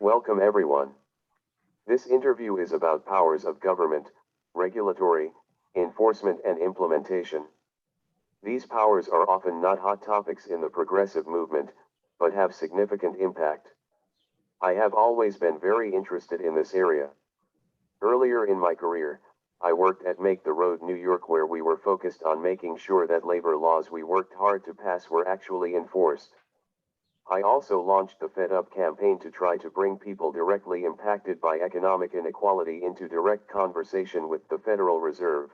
Welcome everyone. This interview is about powers of government, regulatory, enforcement and implementation. These powers are often not hot topics in the progressive movement, but have significant impact. I have always been very interested in this area. Earlier in my career, I worked at Make the Road New York, where we were focused on making sure that labor laws we worked hard to pass were actually enforced. I also launched the Fed Up campaign to try to bring people directly impacted by economic inequality into direct conversation with the Federal Reserve,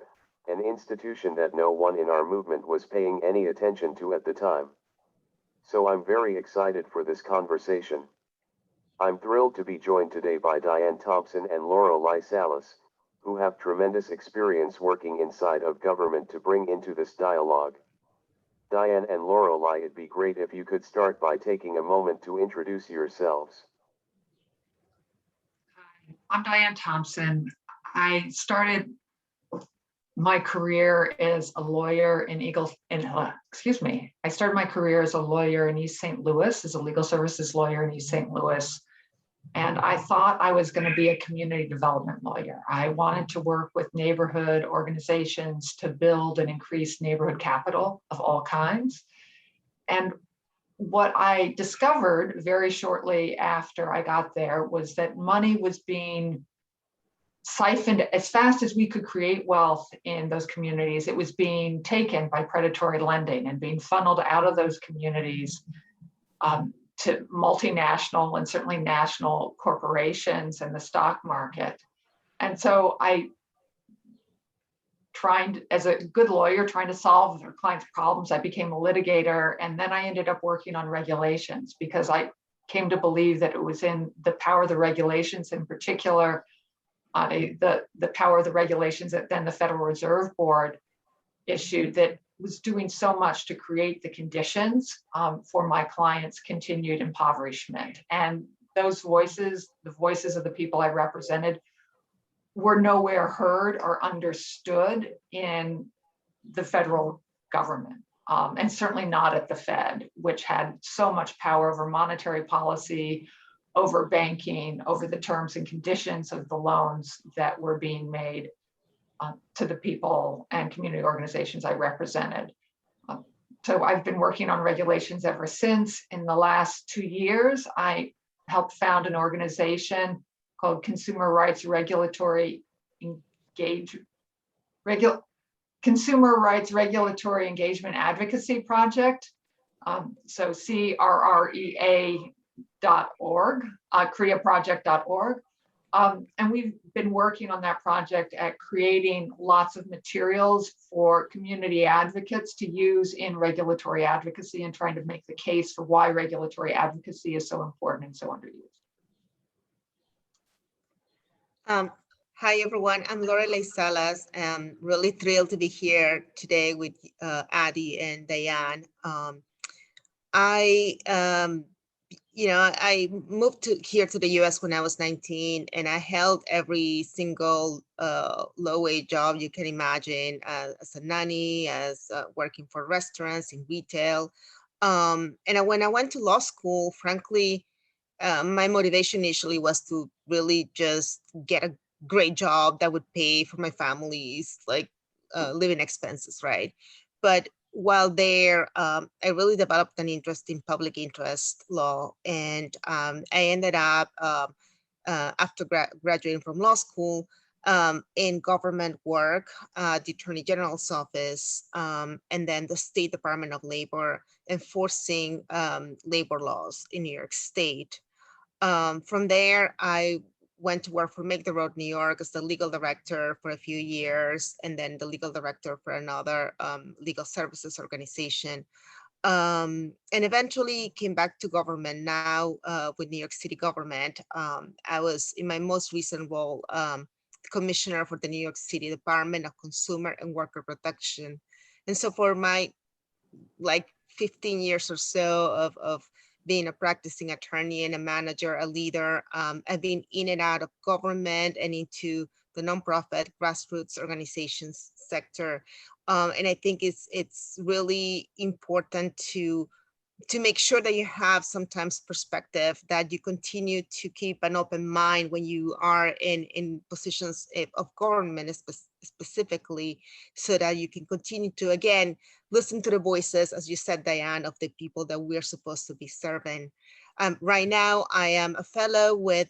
an institution that no one in our movement was paying any attention to at the time. So I'm very excited for this conversation. I'm thrilled to be joined today by Diane Thompson and Lorelei Salas, who have tremendous experience working inside of government to bring into this dialogue. Diane and Lorelei, it'd be great if you could start by taking a moment to introduce yourselves. Hi, I'm Diane Thompson. I started my career as a lawyer in I started my career as a lawyer in East St. Louis, as a legal services lawyer in East St. Louis. And I thought I was going to be a community development lawyer. I wanted to work with neighborhood organizations to build and increase neighborhood capital of all kinds. And what I discovered very shortly after I got there was that money was being siphoned as fast as we could create wealth in those communities. It was being taken by predatory lending and being funneled out of those communities to multinational and certainly national corporations and the stock market. And so I tried, as a good lawyer, trying to solve their clients' problems, I became a litigator, and then I ended up working on regulations because I came to believe that it was in the power of the regulations, in particular, the power of the regulations that then the Federal Reserve Board issued, that was doing so much to create the conditions for my clients' continued impoverishment. And those voices, the voices of the people I represented, were nowhere heard or understood in the federal government, and certainly not at the Fed, which had so much power over monetary policy, over banking, over the terms and conditions of the loans that were being made to the people and community organizations I represented. So I've been working on regulations ever since. In the last 2 years, I helped found an organization called Consumer Rights Regulatory Engagement Advocacy Project. So CRREA.org, CREAproject.org. And we've been working on that project at creating lots of materials for community advocates to use in regulatory advocacy and trying to make the case for why regulatory advocacy is so important and so underused. Hi, everyone. I'm Lorelei Salas. I'm really thrilled to be here today with Addie and Diane. I moved here to the US when I was 19, and I held every single low-wage job you can imagine, as a nanny, as working for restaurants, in retail. And when I went to law school, frankly, my motivation initially was to really just get a great job that would pay for my family's living expenses, right? But while there, I really developed an interest in public interest law, and I ended up, after graduating from law school, in government work, the Attorney General's office, and then the State Department of Labor, enforcing labor laws in New York State. From there, I went to work for Make the Road New York as the legal director for a few years, and then the legal director for another legal services organization. And eventually came back to government now with New York City government. I was in my most recent role, commissioner for the New York City Department of Consumer and Worker Protection. And so for my 15 years or so of being a practicing attorney and a manager, a leader, I've been in and out of government and into the nonprofit grassroots organizations sector. And I think it's really important to to make sure that you have sometimes perspective, that you continue to keep an open mind when you are in positions of government specifically, so that you can continue to, again, listen to the voices, as you said, Diane, of the people that we're supposed to be serving. Right now, I am a fellow with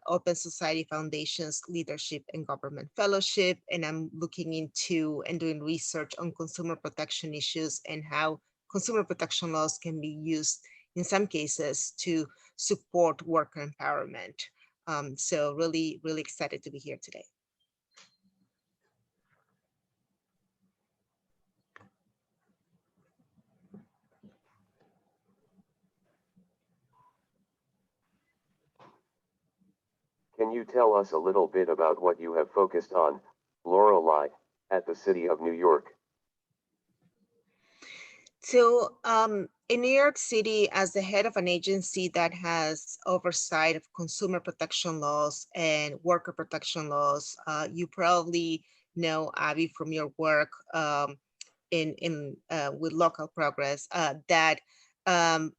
Open Society Foundation's Leadership and Government Fellowship, and I'm looking into and doing research on consumer protection issues and how consumer protection laws can be used in some cases to support worker empowerment. So really, really excited to be here today. Can you tell us a little bit about what you have focused on, Lorelei, at the City of New York? So in New York City, as the head of an agency that has oversight of consumer protection laws and worker protection laws, you probably know, Abby, from your work with Local Progress, that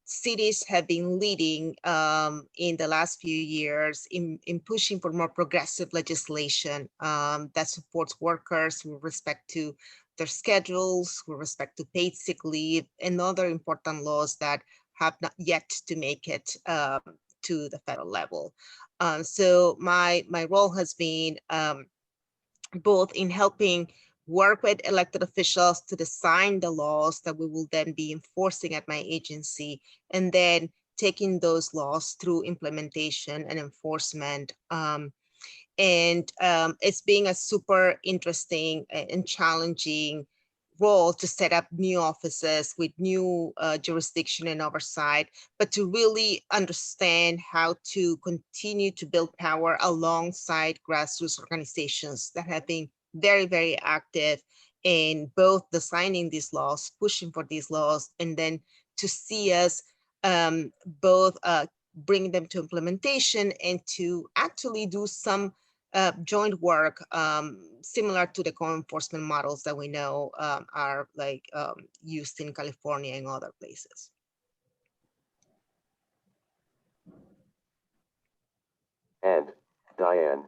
cities have been leading in the last few years in pushing for more progressive legislation that supports workers with respect to their schedules, with respect to paid sick leave, and other important laws that have not yet to make it to the federal level. So my role has been both in helping work with elected officials to design the laws that we will then be enforcing at my agency, and then taking those laws through implementation and enforcement. It's being a super interesting and challenging role to set up new offices with new jurisdiction and oversight, but to really understand how to continue to build power alongside grassroots organizations that have been very, very active in both designing these laws, pushing for these laws, and then to see us both bring them to implementation and to actually do some joint work similar to the co-enforcement models that we know are like used in California and other places. And, Diane,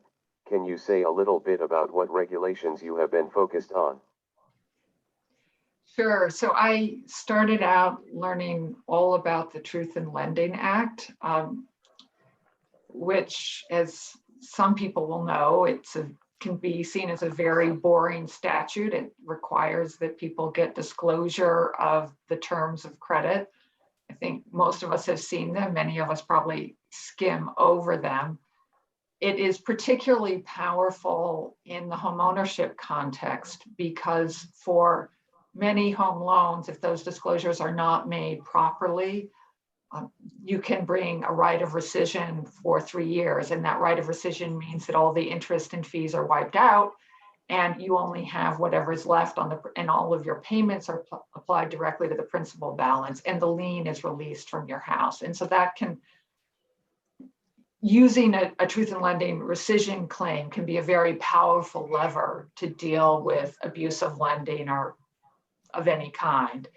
can you say a little bit about what regulations you have been focused on? Sure. So I started out learning all about the Truth in Lending Act, which, as some people will know, can be seen as a very boring statute. It requires that people get disclosure of the terms of credit. I think most of us have seen them. Many of us probably skim over them. It is particularly powerful in the homeownership context because for many home loans, if those disclosures are not made properly, you can bring a right of rescission for 3 years. And that right of rescission means that all the interest and fees are wiped out and you only have whatever is left and all of your payments are applied directly to the principal balance and the lien is released from your house. And so that can, using a truth in lending rescission claim can be a very powerful lever to deal with abusive lending or of any kind.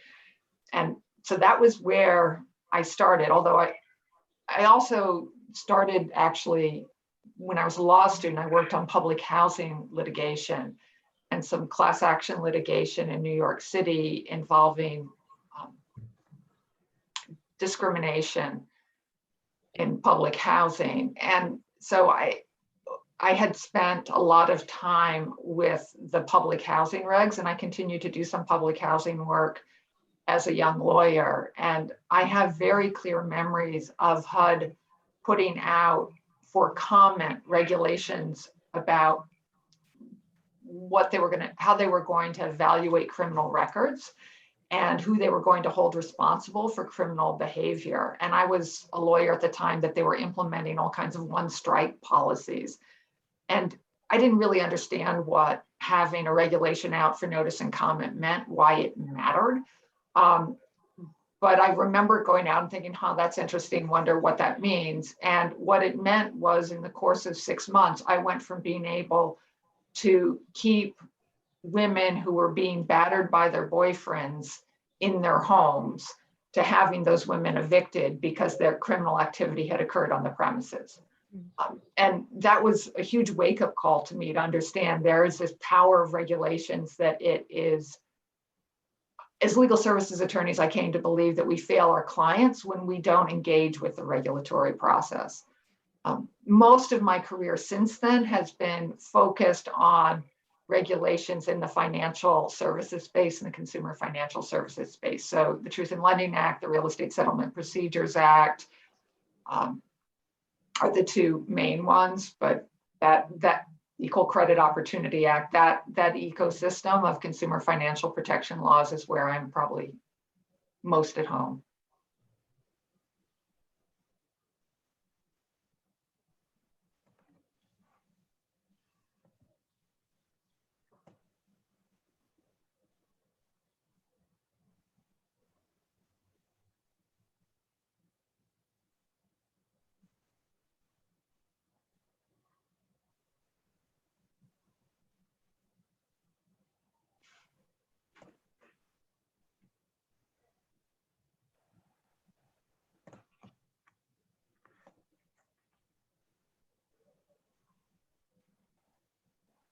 And so that was where I started, although I also started actually when I was a law student. I worked on public housing litigation and some class action litigation in New York City involving discrimination in public housing. And so I had spent a lot of time with the public housing regs, and I continue to do some public housing work as a young lawyer. And I have very clear memories of HUD putting out for comment regulations about how they were going to evaluate criminal records and who they were going to hold responsible for criminal behavior. And I was a lawyer at the time that they were implementing all kinds of one strike policies. And I didn't really understand what having a regulation out for notice and comment meant, why it mattered. But I remember going out and thinking, that's interesting, wonder what that means. And what it meant was in the course of 6 months, I went from being able to keep women who were being battered by their boyfriends in their homes to having those women evicted because their criminal activity had occurred on the premises. And that was a huge wake-up call to me to understand there is this power of regulations that it is, as legal services attorneys, I came to believe that we fail our clients when we don't engage with the regulatory process. Most of my career since then has been focused on regulations in the financial services space and the consumer financial services space. So the Truth in Lending Act, the Real Estate Settlement Procedures Act are the two main ones, but that Equal Credit Opportunity Act, that ecosystem of consumer financial protection laws is where I'm probably most at home.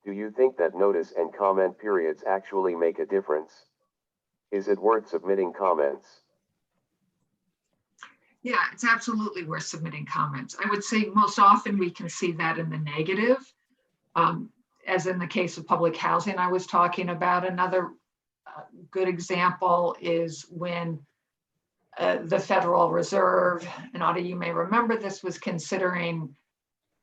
Do you think that notice and comment periods actually make a difference? Is it worth submitting comments? Yeah, it's absolutely worth submitting comments. I would say most often we can see that in the negative. As in the case of public housing I was talking about, another good example is when the Federal Reserve, and Audie, you may remember this, was considering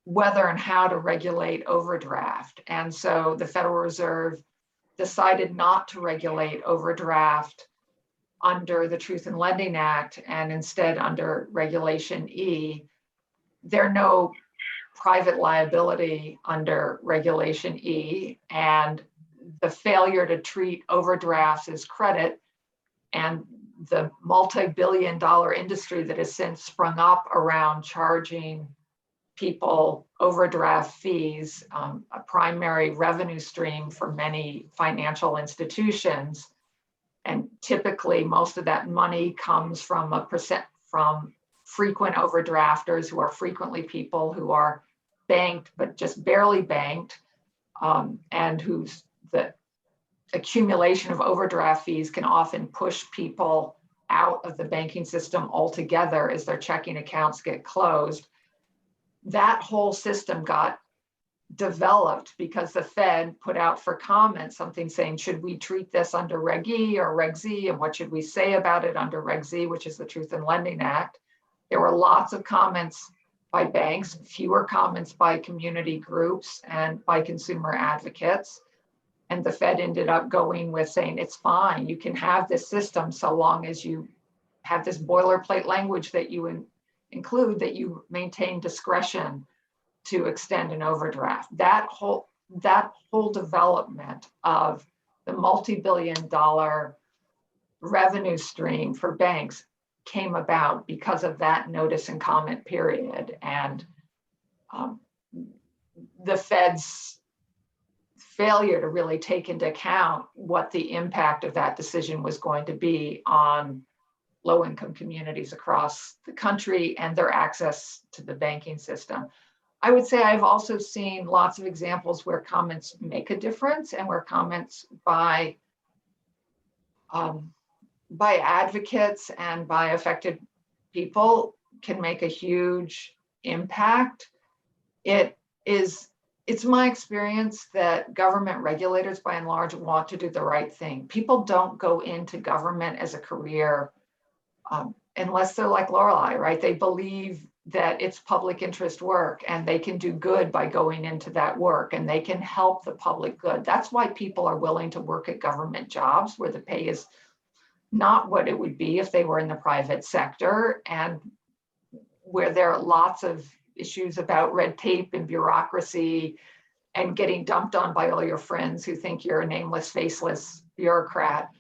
whether and how to regulate overdraft. And so the Federal Reserve decided not to regulate overdraft under the Truth in Lending Act and instead under Regulation E. There are no private liability under Regulation E, and the failure to treat overdrafts as credit and the multi-billion-dollar industry that has since sprung up around charging people overdraft fees, a primary revenue stream for many financial institutions. And typically most of that money comes from from frequent overdrafters who are frequently people who are banked, but just barely banked, and whose the accumulation of overdraft fees can often push people out of the banking system altogether as their checking accounts get closed. That whole system got developed because the Fed put out for comment something saying, should we treat this under Reg E or Reg Z, and what should we say about it under Reg Z, which is the Truth in Lending Act. There were lots of comments by banks, fewer comments by community groups and by consumer advocates. And the Fed ended up going with saying, it's fine, you can have this system so long as you have this boilerplate language that you include that you maintain discretion to extend an overdraft. That whole development of the multi-billion-dollar revenue stream for banks came about because of that notice and comment period. And the Fed's failure to really take into account what the impact of that decision was going to be on low-income communities across the country and their access to the banking system. I would say I've also seen lots of examples where comments make a difference and where comments by advocates and by affected people can make a huge impact. It's my experience that government regulators by and large want to do the right thing. People don't go into government as a career unless they're like Lorelei, right? They believe that it's public interest work and they can do good by going into that work and they can help the public good. That's why people are willing to work at government jobs where the pay is not what it would be if they were in the private sector, and where there are lots of issues about red tape and bureaucracy and getting dumped on by all your friends who think you're a nameless, faceless bureaucrat.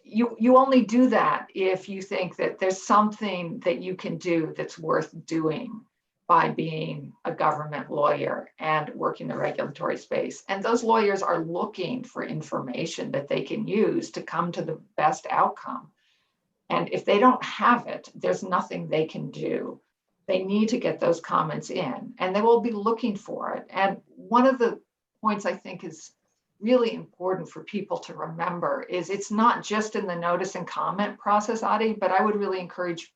You only do that if you think that there's something that you can do that's worth doing by being a government lawyer and working the regulatory space. And those lawyers are looking for information that they can use to come to the best outcome. And if they don't have it, there's nothing they can do. They need to get those comments in, and they will be looking for it. And one of the points I think is really important for people to remember is it's not just in the notice and comment process, Adi, but I would really encourage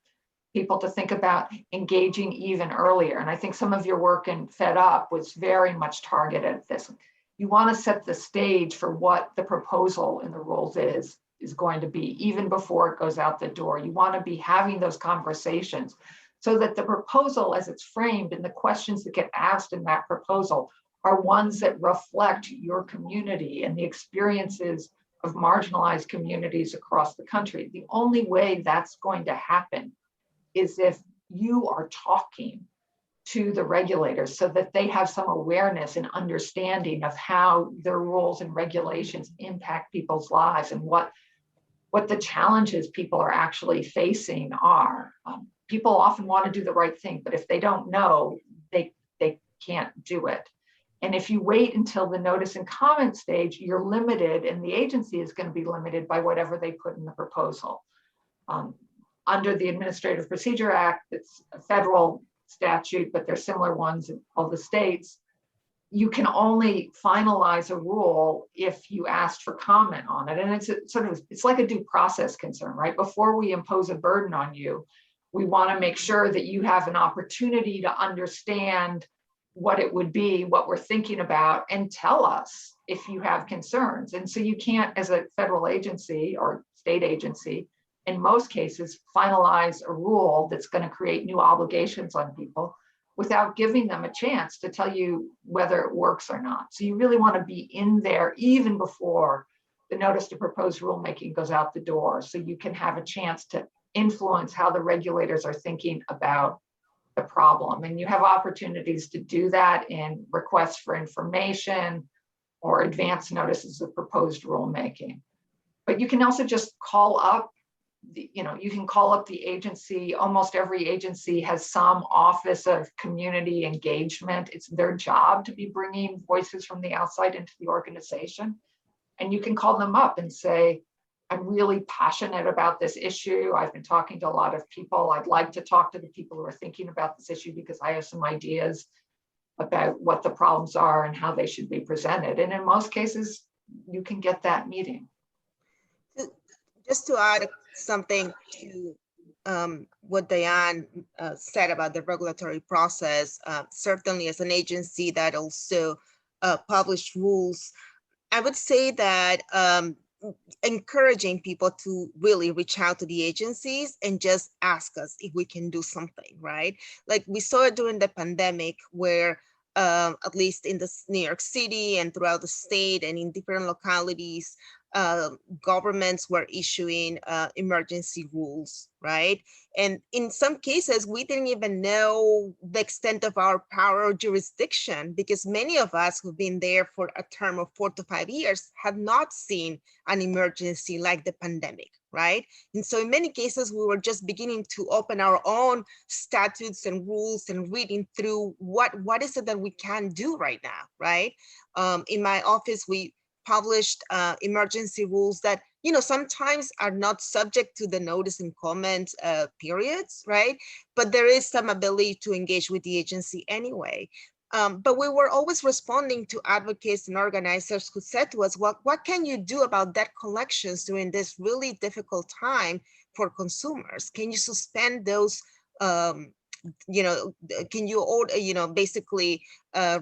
people to think about engaging even earlier. And I think some of your work in Fed Up was very much targeted at this. You want to set the stage for what the proposal in the rules is going to be, even before it goes out the door. You want to be having those conversations so that the proposal as it's framed and the questions that get asked in that proposal are ones that reflect your community and the experiences of marginalized communities across the country. The only way that's going to happen is if you are talking to the regulators so that they have some awareness and understanding of how their rules and regulations impact people's lives and what the challenges people are actually facing are. People often want to do the right thing, but if they don't know, they can't do it. And if you wait until the notice and comment stage, you're limited, and the agency is going to be limited by whatever they put in the proposal. Under the Administrative Procedure Act, it's a federal statute, but there's similar ones in all the states. You can only finalize a rule if you asked for comment on it. And it's like a due process concern, right? Before we impose a burden on you, we want to make sure that you have an opportunity to understand what it would be, what we're thinking about, and tell us if you have concerns. And so you can't, as a federal agency or state agency, in most cases, finalize a rule that's going to create new obligations on people without giving them a chance to tell you whether it works or not. So you really want to be in there even before the notice to propose rulemaking goes out the door, so you can have a chance to influence how the regulators are thinking about the problem. And you have opportunities to do that in requests for information or advance notices of proposed rulemaking. But you can also just call up you can call up the agency. Almost every agency has some office of community engagement. It's their job to be bringing voices from the outside into the organization. And you can call them up and say, I'm really passionate about this issue. I've been talking to a lot of people. I'd like to talk to the people who are thinking about this issue because I have some ideas about what the problems are and how they should be presented. And in most cases, you can get that meeting. Just to add something to what Diane said about the regulatory process, certainly as an agency that also published rules, I would say that encouraging people to really reach out to the agencies and just ask us if we can do something, right? Like we saw it during the pandemic where at least in New York City and throughout the state and in different localities, governments were issuing emergency rules, right? And in some cases, we didn't even know the extent of our power or jurisdiction because many of us who've been there for a term of 4 to 5 years have not seen an emergency like the pandemic, right? And so in many cases, we were just beginning to open our own statutes and rules and reading through what is it that we can do right now, right? In my office, we published emergency rules that, sometimes are not subject to the notice and comment periods, right? But there is some ability to engage with the agency anyway. But we were always responding to advocates and organizers who said to us, what can you do about debt collections during this really difficult time for consumers? Can you suspend those can you order, basically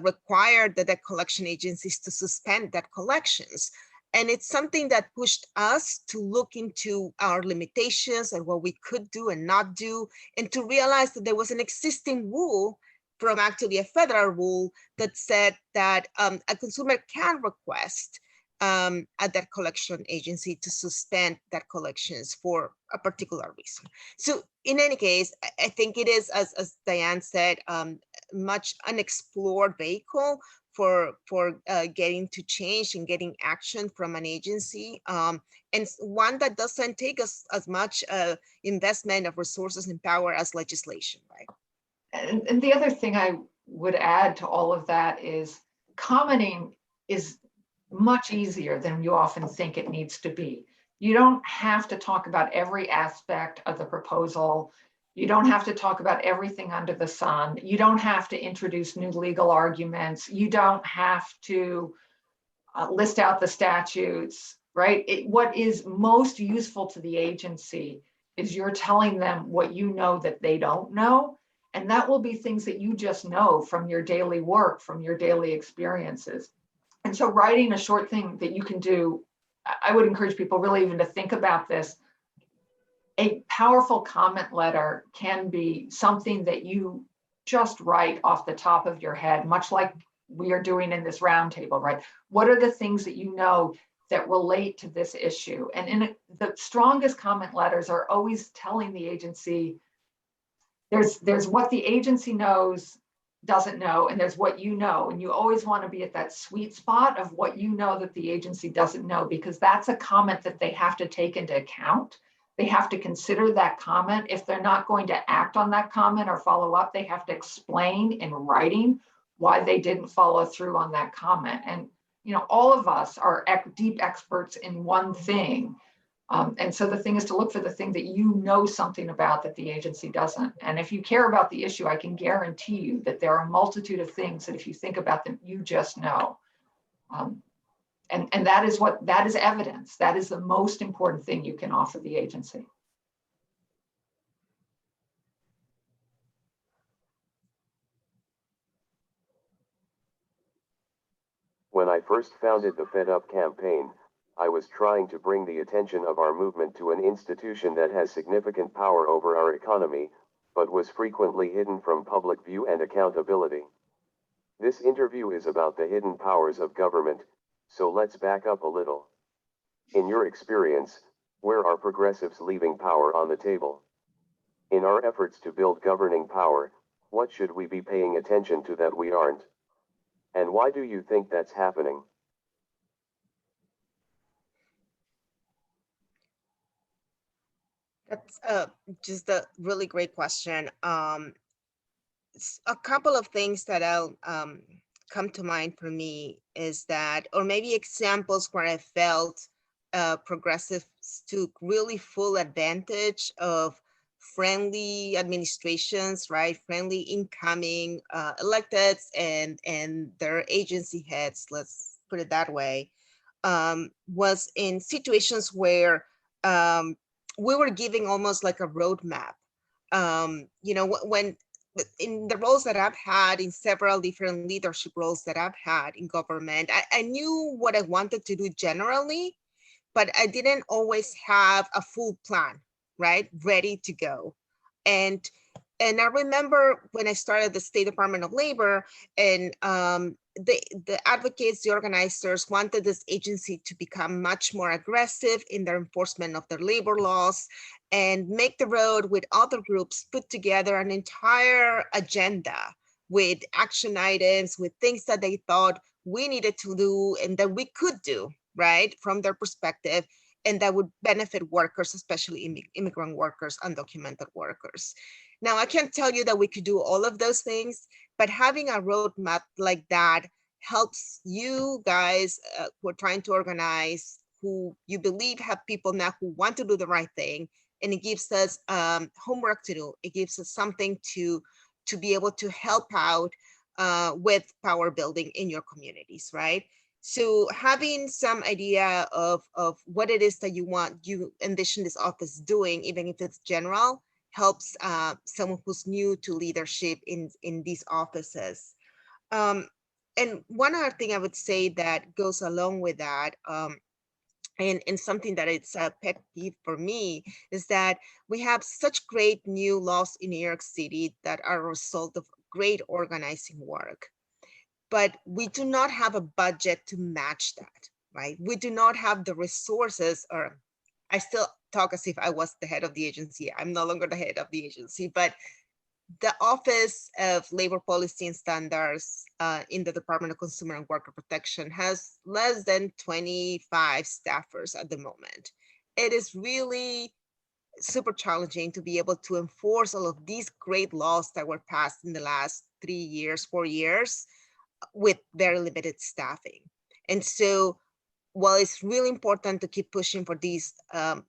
require the debt collection agencies to suspend debt collections? And it's something that pushed us to look into our limitations and what we could do and not do, and to realize that there was an existing rule from actually a federal rule that said that a consumer can request a debt collection agency to suspend debt collections for a particular reason. So in any case, I think it is, as Diane said, much unexplored vehicle for getting to change and getting action from an agency, and one that doesn't take as much investment of resources and power as legislation, right? And the other thing I would add to all of that is commenting is much easier than you often think it needs to be. You don't have to talk about every aspect of the proposal. You don't have to talk about everything under the sun. You don't have to introduce new legal arguments. You don't have to list out the statutes, right? What is most useful to the agency is you're telling them what you know that they don't know. And that will be things that you just know from your daily work, from your daily experiences. And so writing a short thing that you can do, I would encourage people really even to think about this. A powerful comment letter can be something that you just write off the top of your head, much like we are doing in this roundtable, right? What are the things that you know that relate to this issue? And in the strongest comment letters are always telling the agency, there's what the agency knows, doesn't know, and there's what you know. And you always want to be at that sweet spot of what you know that the agency doesn't know, because that's a comment that they have to take into account. They have to consider that comment. If they're not going to act on that comment or follow up, they have to explain in writing why they didn't follow through on that comment. And all of us are deep experts in one thing. And so the thing is to look for the thing that you know something about that the agency doesn't. And if you care about the issue, I can guarantee you that there are a multitude of things that if you think about them, you just know. And that is evidence. That is the most important thing you can offer the agency. When I first founded the Fed Up campaign, I was trying to bring the attention of our movement to an institution that has significant power over our economy, but was frequently hidden from public view and accountability. This interview is about the hidden powers of government, so let's back up a little. In your experience, where are progressives leaving power on the table? In our efforts to build governing power, what should we be paying attention to that we aren't? And why do you think that's happening? That's just a really great question. A couple of things that I'll come to mind for me is that, or maybe examples where I felt progressives took really full advantage of friendly administrations, right? Friendly incoming electeds and their agency heads, let's put it that way, was in situations where we were giving almost like a roadmap. When in the roles that I've had, in several different leadership roles that I've had in government, I knew what I wanted to do generally, but I didn't always have a full plan, right, ready to go. And I remember when I started the State Department of Labor, and the advocates, the organizers wanted this agency to become much more aggressive in their enforcement of their labor laws and make the road with other groups, put together an entire agenda with action items, with things that they thought we needed to do and that we could do, right, from their perspective, and that would benefit workers, especially immigrant workers, undocumented workers. Now, I can't tell you that we could do all of those things, but having a roadmap like that helps you guys who are trying to organize, who you believe have people now who want to do the right thing, and it gives us homework to do. It gives us something to be able to help out with power building in your communities, right? So having some idea of what it is that you envision this office doing, even if it's general, helps someone who's new to leadership in these offices. And one other thing I would say that goes along with that, and something that it's a pet peeve for me, is that we have such great new laws in New York City that are a result of great organizing work, but we do not have a budget to match that, right? We do not have the resources, or I still talk as if I was the head of the agency. I'm no longer the head of the agency, but the Office of Labor Policy and Standards in the Department of Consumer and Worker Protection has less than 25 staffers at the moment. It is really super challenging to be able to enforce all of these great laws that were passed in the last 3 years, 4 years, with very limited staffing. And so while it's really important to keep pushing for these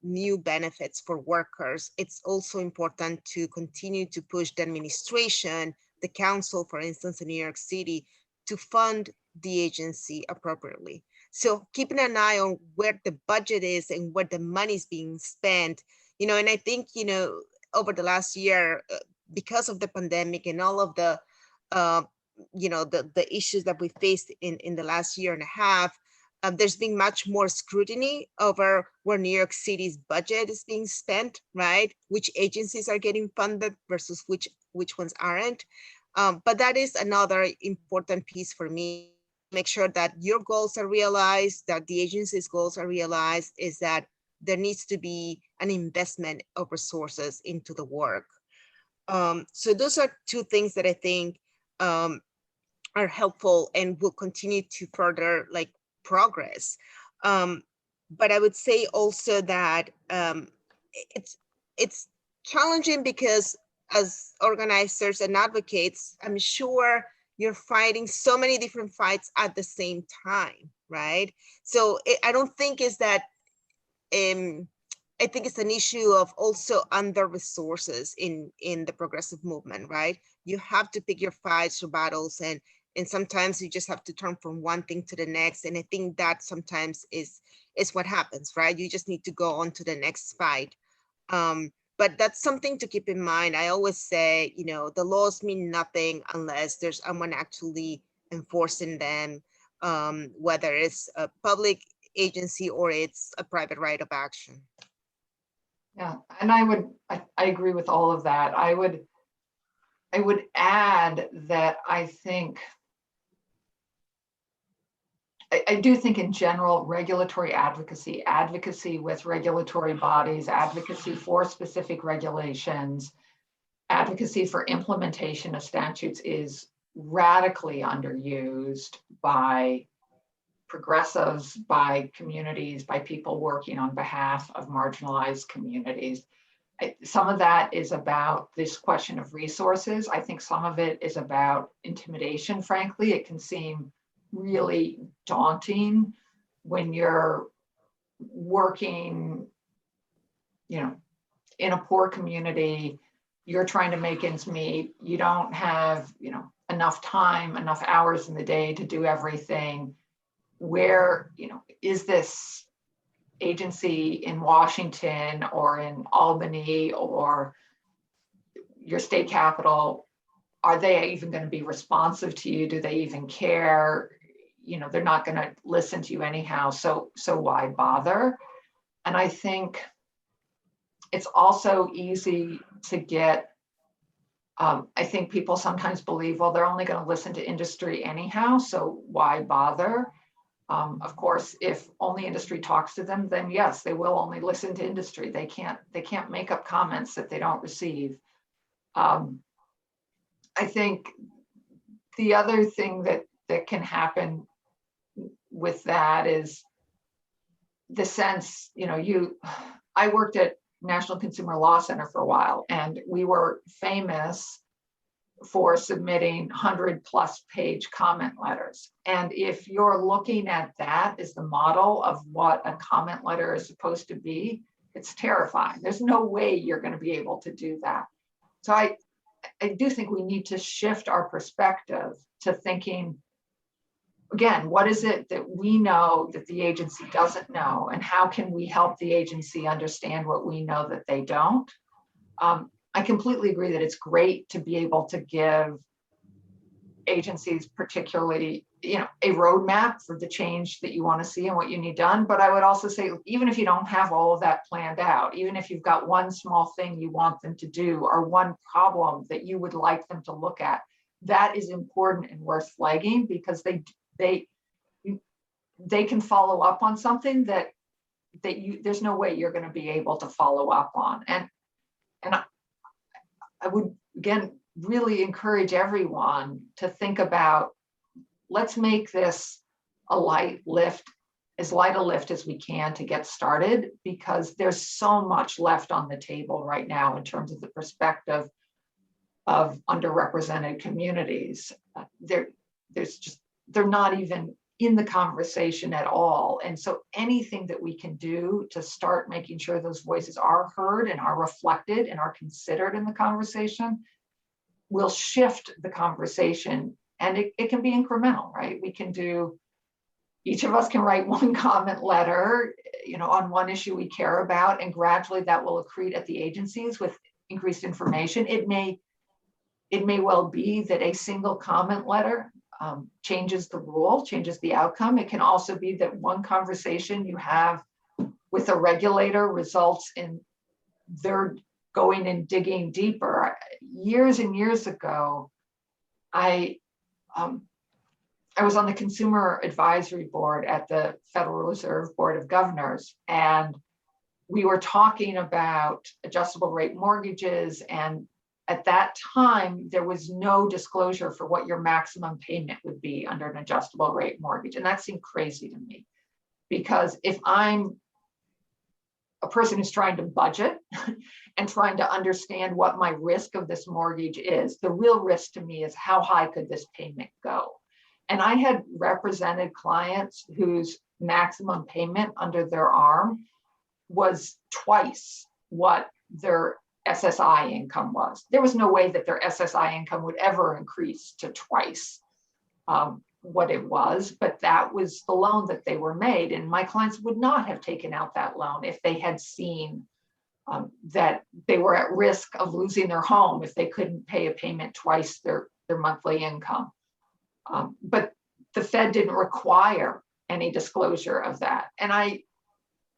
new benefits for workers, it's also important to continue to push the administration, the council, for instance, in New York City, to fund the agency appropriately. So keeping an eye on where the budget is and where the money is being spent, and I think, over the last year, because of the pandemic and all of the, the issues that we faced in the last year and a half, there's been much more scrutiny over where New York City's budget is being spent, right? Which agencies are getting funded versus which ones aren't. But that is another important piece for me. Make sure that your goals are realized, that the agency's goals are realized, is that there needs to be an investment of resources into the work. So those are two things that I think are helpful and will continue to further progress. But I would say also that it's challenging because as organizers and advocates, I'm sure you're fighting so many different fights at the same time, right? So I don't think is that, I think it's an issue of also under resources in the progressive movement, right? You have to pick your fights, your battles, and sometimes you just have to turn from one thing to the next. And I think that sometimes is what happens, right? You just need to go on to the next fight. But that's something to keep in mind. I always say, the laws mean nothing unless there's someone actually enforcing them, whether it's a public agency or it's a private right of action. Yeah, and I agree with all of that. I would add that I do think in general, regulatory advocacy with regulatory bodies, advocacy for specific regulations, advocacy for implementation of statutes is radically underused by progressives, by communities, by people working on behalf of marginalized communities. Some of that is about this question of resources. I think some of it is about intimidation, frankly. It can seem really daunting when you're working, in a poor community, you're trying to make ends meet. You don't have, enough time, enough hours in the day to do everything. Where, is this agency in Washington or in Albany or your state capital, are they even going to be responsive to you? Do they even care? They're not going to listen to you anyhow. So why bother? And I think it's also easy to get, I think people sometimes believe, well, they're only going to listen to industry anyhow, so why bother? Of course, if only industry talks to them, then yes, they will only listen to industry. They can't make up comments that they don't receive. I think the other thing that can happen with that is the sense, I worked at National Consumer Law Center for a while, and we were famous for submitting 100+ page comment letters. And if you're looking at that as the model of what a comment letter is supposed to be, it's terrifying. There's no way you're going to be able to do that. So I do think we need to shift our perspective to thinking, again, what is it that we know that the agency doesn't know, and how can we help the agency understand what we know that they don't? I completely agree that it's great to be able to give agencies, particularly, a roadmap for the change that you want to see and what you need done. But I would also say, even if you don't have all of that planned out, even if you've got one small thing you want them to do or one problem that you would like them to look at, that is important and worth flagging, because they can follow up on something that there's no way you're going to be able to follow up on. And I would, again, really encourage everyone to think about, let's make this as light a lift as we can to get started, because there's so much left on the table right now in terms of the perspective of underrepresented communities. They're not even in the conversation at all. And so anything that we can do to start making sure those voices are heard and are reflected and are considered in the conversation will shift the conversation. And it can be incremental, right? We can do, each of us can write one comment letter, on one issue we care about, and gradually that will accrete at the agencies with increased information. It may well be that a single comment letter changes the rule, changes the outcome. It can also be that one conversation you have with a regulator results in their going and digging deeper. Years and years ago, I was on the Consumer Advisory Board at the Federal Reserve Board of Governors, and we were talking about adjustable rate mortgages. And at that time, there was no disclosure for what your maximum payment would be under an adjustable rate mortgage. And that seemed crazy to me, because if I'm a person who's trying to budget and trying to understand what my risk of this mortgage is, the real risk to me is how high could this payment go? And I had represented clients whose maximum payment under their arm was twice what their SSI income was. There was no way that their SSI income would ever increase to twice what it was, but that was the loan that they were made. And my clients would not have taken out that loan if they had seen that they were at risk of losing their home if they couldn't pay a payment twice their monthly income. But the Fed didn't require any disclosure of that. And I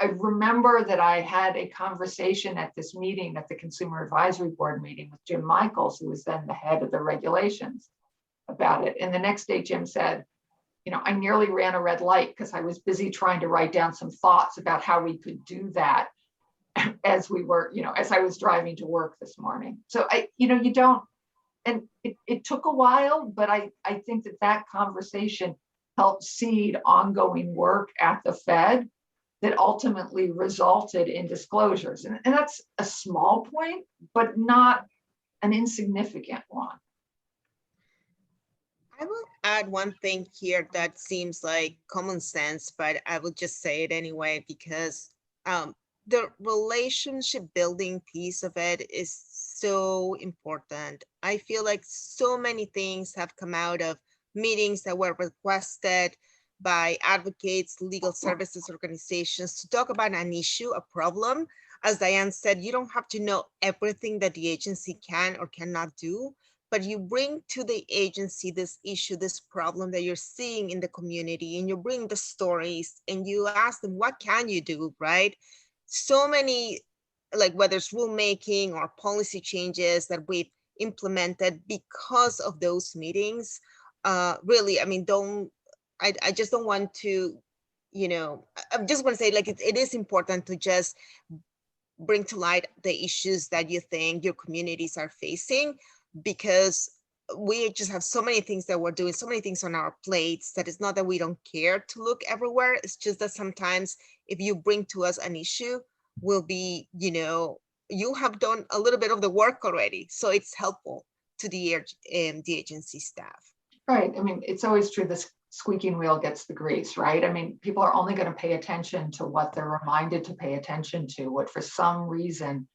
remember that I had a conversation at this meeting, at the Consumer Advisory Board meeting, with Jim Michaels, who was then the head of the regulations, about it. And the next day, Jim said, I nearly ran a red light because I was busy trying to write down some thoughts about how we could do that as we were, as I was driving to work this morning. So you don't, and it took a while, but I think that conversation helped seed ongoing work at the Fed that ultimately resulted in disclosures. And that's a small point, but not an insignificant one. I will add one thing here that seems like common sense, but I will just say it anyway, because the relationship building piece of it is so important. I feel like so many things have come out of meetings that were requested by advocates, legal services organizations to talk about an issue, a problem. As Diane said, you don't have to know everything that the agency can or cannot do, but you bring to the agency this issue, this problem that you're seeing in the community, and you bring the stories and you ask them, what can you do, right? So many, like whether it's rulemaking or policy changes that we've implemented because of those meetings, really, I just don't want to, I just want to say, like, it is important to just bring to light the issues that you think your communities are facing, because we just have so many things that we're doing, so many things on our plates, that it's not that we don't care to look everywhere. It's just that sometimes if you bring to us an issue, will be, you have done a little bit of the work already. So it's helpful to the agency staff. Right. It's always true. This squeaking wheel gets the grease, right? People are only going to pay attention to what they're reminded to pay attention to, what for some reason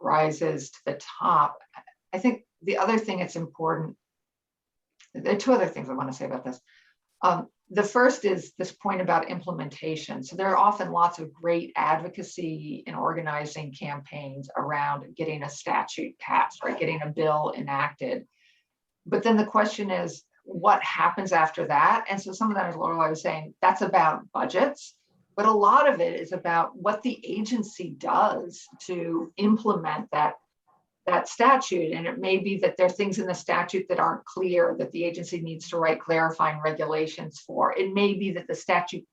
rises to the top. I think the other thing it's important, there are two other things I want to say about this. The first is this point about implementation. So there are often lots of great advocacy and organizing campaigns around getting a statute passed, right? Getting a bill enacted. But then the question is, what happens after that? And so some of that, as Laura was saying, that's about budgets, but a lot of it is about what the agency does to implement that statute. And it may be that there are things in the statute that aren't clear, that the agency needs to write clarifying regulations for. It may be that the statute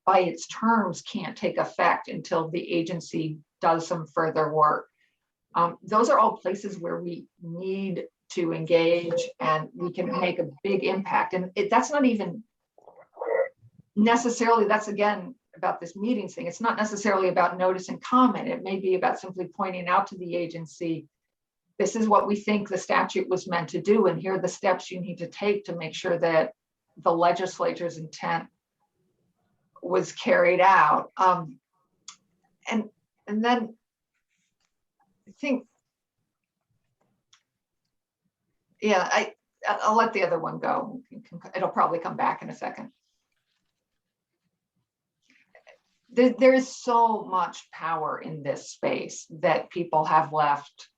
by its terms can't take effect until the agency does some further work. Those are all places where we need to engage and we can make a big impact. And that's not even necessarily, that's again about this meeting thing. It's not necessarily about notice and comment. It may be about simply pointing out to the agency, this is what we think the statute was meant to do, and here are the steps you need to take to make sure that the legislature's intent was carried out. And then I think, yeah, I'll let the other one go. It'll probably come back in a second. There is so much power in this space that people have left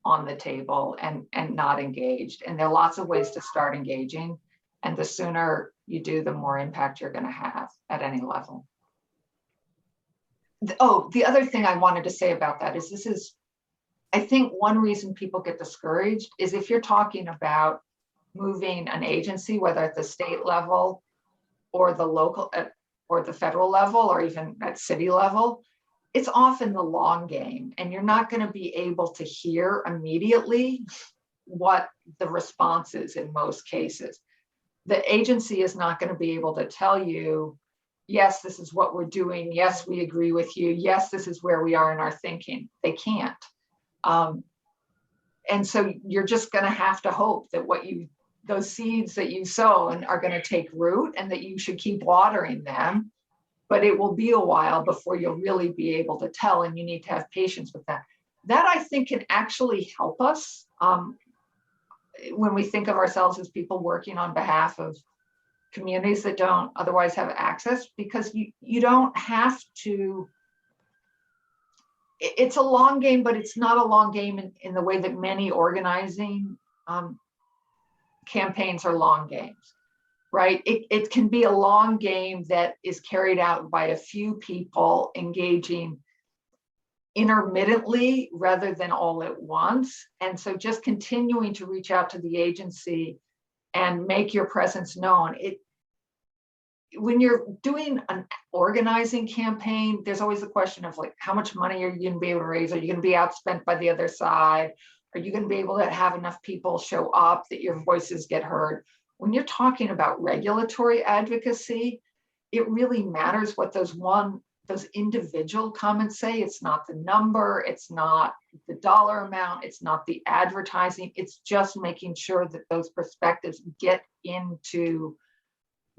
on the table and not engaged. And there are lots of ways to start engaging. And the sooner you do, the more impact you're going to have at any level. Oh, the other thing I wanted to say about that is this is, I think one reason people get discouraged is if you're talking about moving an agency, whether at the state level or the local or the federal level or even at city level, it's often the long game, and you're not going to be able to hear immediately what the response is in most cases. The agency is not going to be able to tell you, yes, this is what we're doing. Yes, we agree with you. Yes, this is where we are in our thinking. They can't. And so you're just going to have to hope that those seeds that you sow and are going to take root, and that you should keep watering them. But it will be a while before you'll really be able to tell, and you need to have patience with that. That I think can actually help us when we think of ourselves as people working on behalf of communities that don't otherwise have access, because you don't have to. It's a long game, but it's not a long game in the way that many organizing campaigns are long games, right? It can be a long game that is carried out by a few people engaging intermittently rather than all at once. And so just continuing to reach out to the agency and make your presence known. When you're doing an organizing campaign, there's always the question of like, how much money are you going to be able to raise? Are you going to be outspent by the other side? Are you going to be able to have enough people show up that your voices get heard? When you're talking about regulatory advocacy, it really matters what those individual comments say. It's not the number, it's not the dollar amount, it's not the advertising. It's just making sure that those perspectives get into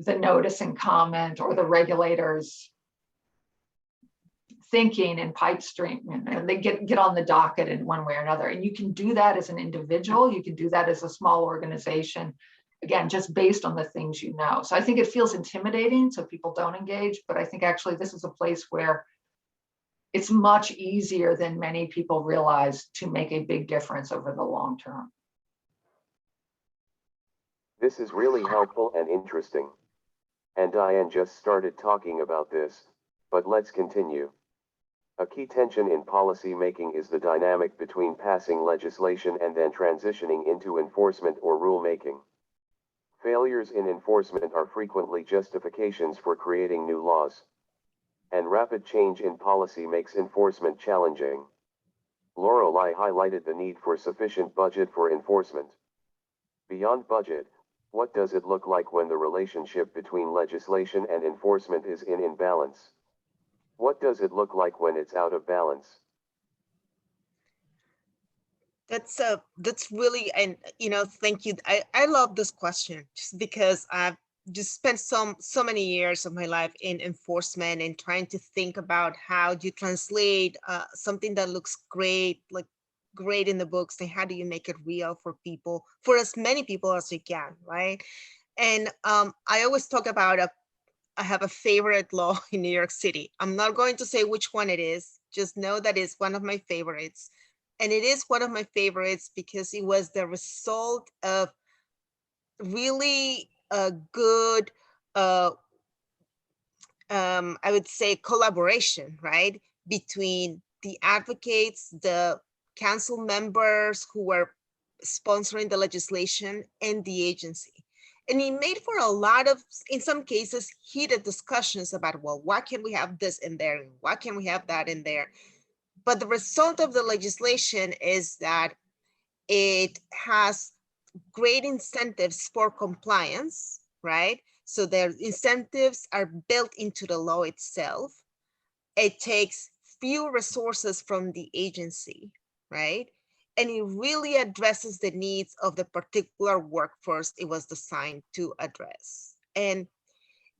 the notice and comment or the regulators thinking and pipe stream, and they get on the docket in one way or another. And you can do that as an individual, you can do that as a small organization, again, just based on the things you know. So I think it feels intimidating, so people don't engage, but I think actually this is a place where it's much easier than many people realize to make a big difference over the long term. This is really helpful and interesting. And Diane just started talking about this, but let's continue. A key tension in policy making is the dynamic between passing legislation and then transitioning into enforcement or rulemaking. Failures in enforcement are frequently justifications for creating new laws. And rapid change in policy makes enforcement challenging. Lorelei highlighted the need for sufficient budget for enforcement. Beyond budget, what does it look like when the relationship between legislation and enforcement is in imbalance? What does it look like when it's out of balance? That's really, and thank you. I love this question just because I've just spent so many years of my life in enforcement and trying to think about how do you translate something that looks great, like great in the books, and how do you make it real for people, for as many people as you can, right? And I always talk about I have a favorite law in New York City. I'm not going to say which one it is, just know that it's one of my favorites. And it is one of my favorites because it was the result of really a good, I would say, collaboration, right? Between the advocates, the council members who were sponsoring the legislation, and the agency. And it made for a lot of, in some cases, heated discussions about, well, why can't we have this in there? And why can't we have that in there? But the result of the legislation is that it has great incentives for compliance, right? So their incentives are built into the law itself. It takes few resources from the agency, right? And it really addresses the needs of the particular workforce it was designed to address. And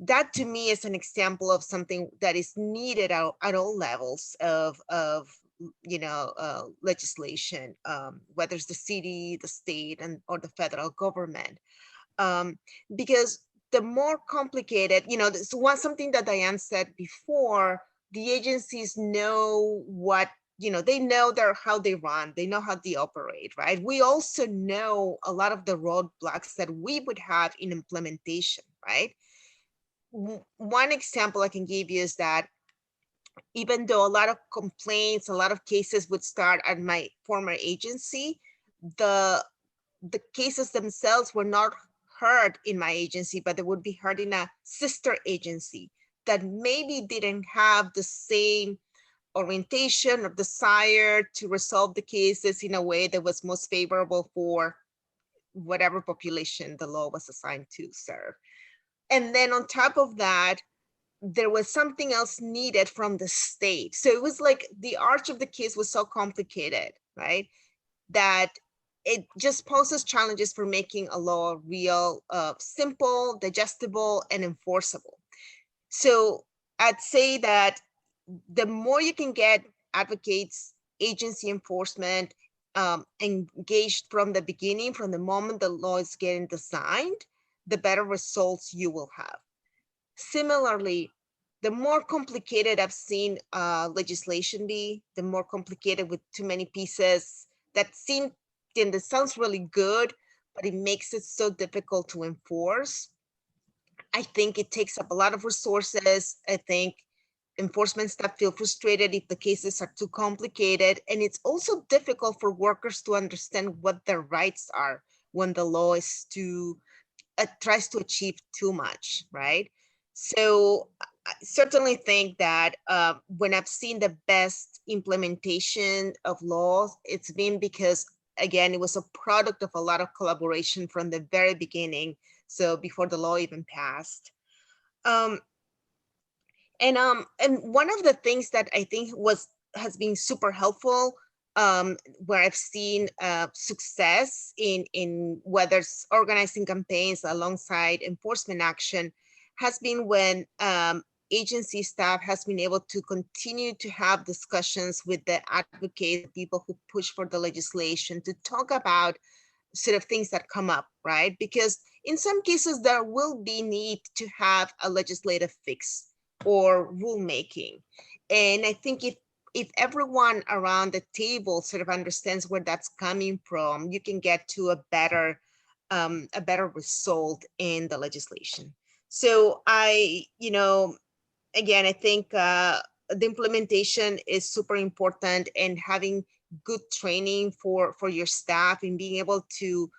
that to me is an example of something that is needed at all levels of legislation, whether it's the city, the state, or the federal government. Because the more complicated, this one something that Diane said before, the agencies know what, they know how they run, they know how they operate, right? We also know a lot of the roadblocks that we would have in implementation, right? One example I can give you is that even though a lot of complaints, a lot of cases would start at my former agency, the cases themselves were not heard in my agency, but they would be heard in a sister agency that maybe didn't have the same orientation or desire to resolve the cases in a way that was most favorable for whatever population the law was assigned to serve. And then on top of that, there was something else needed from the state. So it was like the arch of the case was so complicated, right? That it just poses challenges for making a law real, simple, digestible, and enforceable. So I'd say that the more you can get advocates, agency enforcement engaged from the beginning, from the moment the law is getting designed, the better results you will have. Similarly, the more complicated I've seen legislation be, the more complicated with too many pieces that sounds really good, but it makes it so difficult to enforce. I think it takes up a lot of resources. I think enforcement staff feel frustrated if the cases are too complicated. And it's also difficult for workers to understand what their rights are when the law is tries to achieve too much, right? So I certainly think that when I've seen the best implementation of laws, it's been because, again, it was a product of a lot of collaboration from the very beginning. So before the law even passed. And one of the things that I think has been super helpful, where I've seen success in whether it's organizing campaigns alongside enforcement action, has been when agency staff has been able to continue to have discussions with the advocates, people who push for the legislation, to talk about sort of things that come up, right? Because in some cases there will be need to have a legislative fix or rulemaking. And I think if everyone around the table sort of understands where that's coming from, you can get to a better result in the legislation. So again, I think the implementation is super important, and having good training for your staff and being able to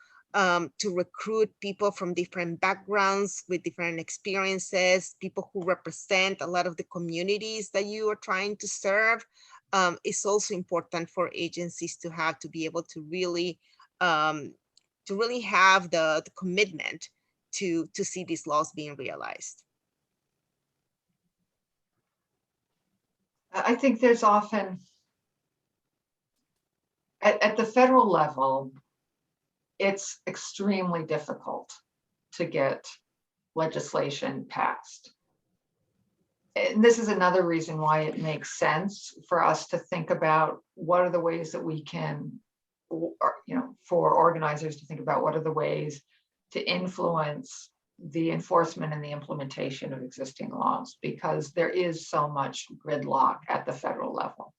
recruit people from different backgrounds with different experiences, people who represent a lot of the communities that you are trying to serve, is also important for agencies to be able to really have the commitment to see these laws being realized. I think there's often, at the federal level, it's extremely difficult to get legislation passed. And this is another reason why it makes sense for us to think about what are the ways that we can, for organizers to think about what are the ways to influence the enforcement and the implementation of existing laws, because there is so much gridlock at the federal level.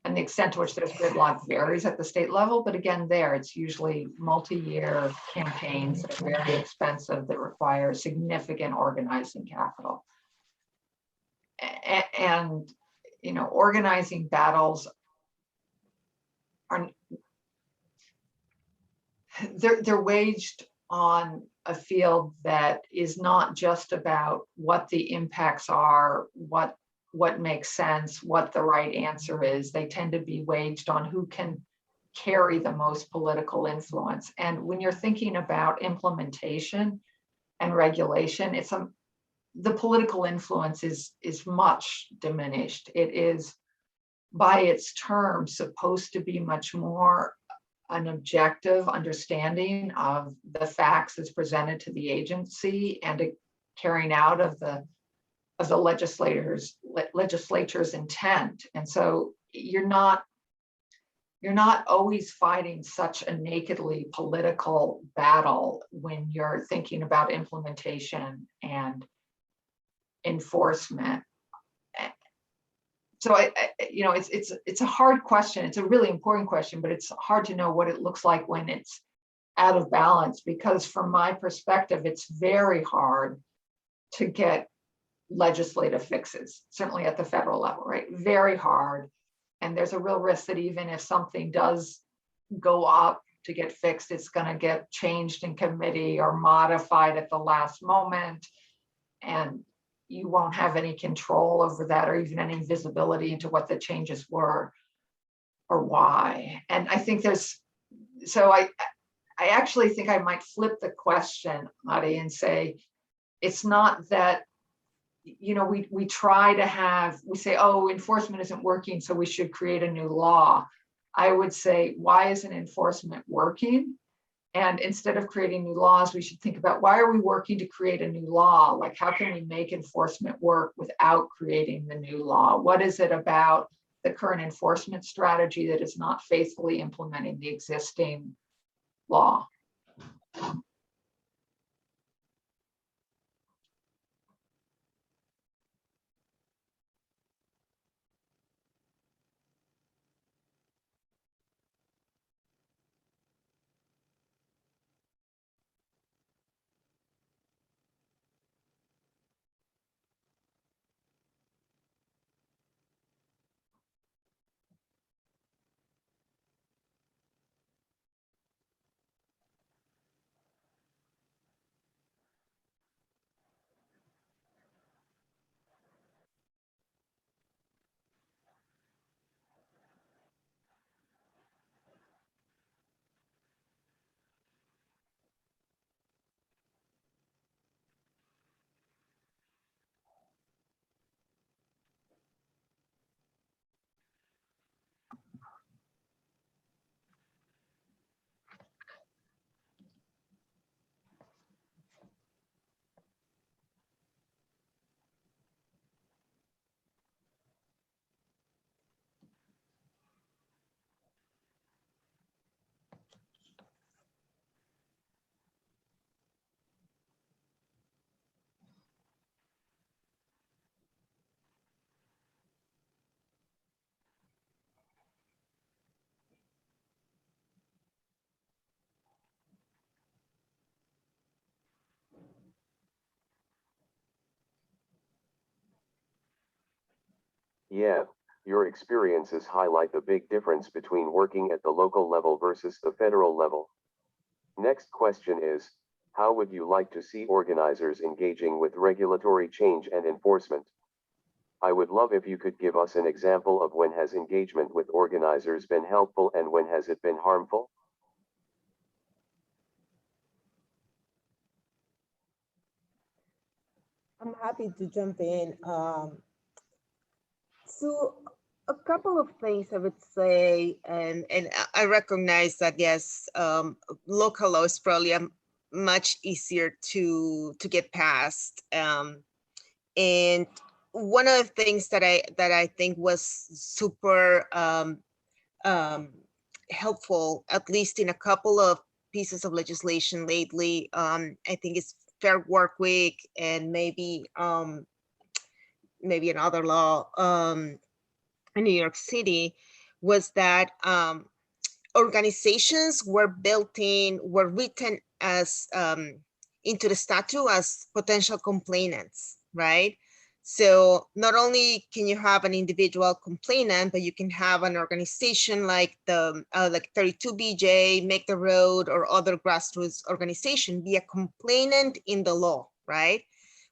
And the extent to which there's gridlock varies at the state level, but again, it's usually multi-year campaigns that are very expensive, that require significant organizing capital. And organizing battles they're waged on a field that is not just about what the impacts are, what makes sense, what the right answer is. They tend to be waged on who can carry the most political influence. And when you're thinking about implementation and regulation, the political influence is much diminished. It is, by its terms, supposed to be much more an objective understanding of the facts as presented to the agency, and carrying out of the legislature's intent. And so you're not always fighting such a nakedly political battle when you're thinking about implementation and enforcement. So it's a hard question. It's a really important question, but it's hard to know what it looks like when it's out of balance, because from my perspective, it's very hard to get legislative fixes, certainly at the federal level, right? Very hard. And there's a real risk that even if something does go up to get fixed, it's going to get changed in committee or modified at the last moment. And you won't have any control over that or even any visibility into what the changes were or why. And I think I actually think I might flip the question, Adi, and say, it's not that, we try to we say, oh, enforcement isn't working, so we should create a new law. I would say, why isn't enforcement working? And instead of creating new laws, we should think about, why are we working to create a new law? Like, how can we make enforcement work without creating the new law? What is it about the current enforcement strategy that is not faithfully implementing the existing law? Yeah, your experiences highlight the big difference between working at the local level versus the federal level. Next question is, how would you like to see organizers engaging with regulatory change and enforcement? I would love if you could give us an example of when has engagement with organizers been helpful and when has it been harmful? I'm happy to jump in. So a couple of things I would say, and I recognize that, yes, local law is probably much easier to get past. And one of the things that I think was super helpful, at least in a couple of pieces of legislation lately, I think it's Fair Work Week and maybe another law in New York City, was that organizations were written as into the statute as potential complainants, right? So not only can you have an individual complainant, but you can have an organization like the like 32BJ, Make the Road, or other grassroots organization be a complainant in the law, right?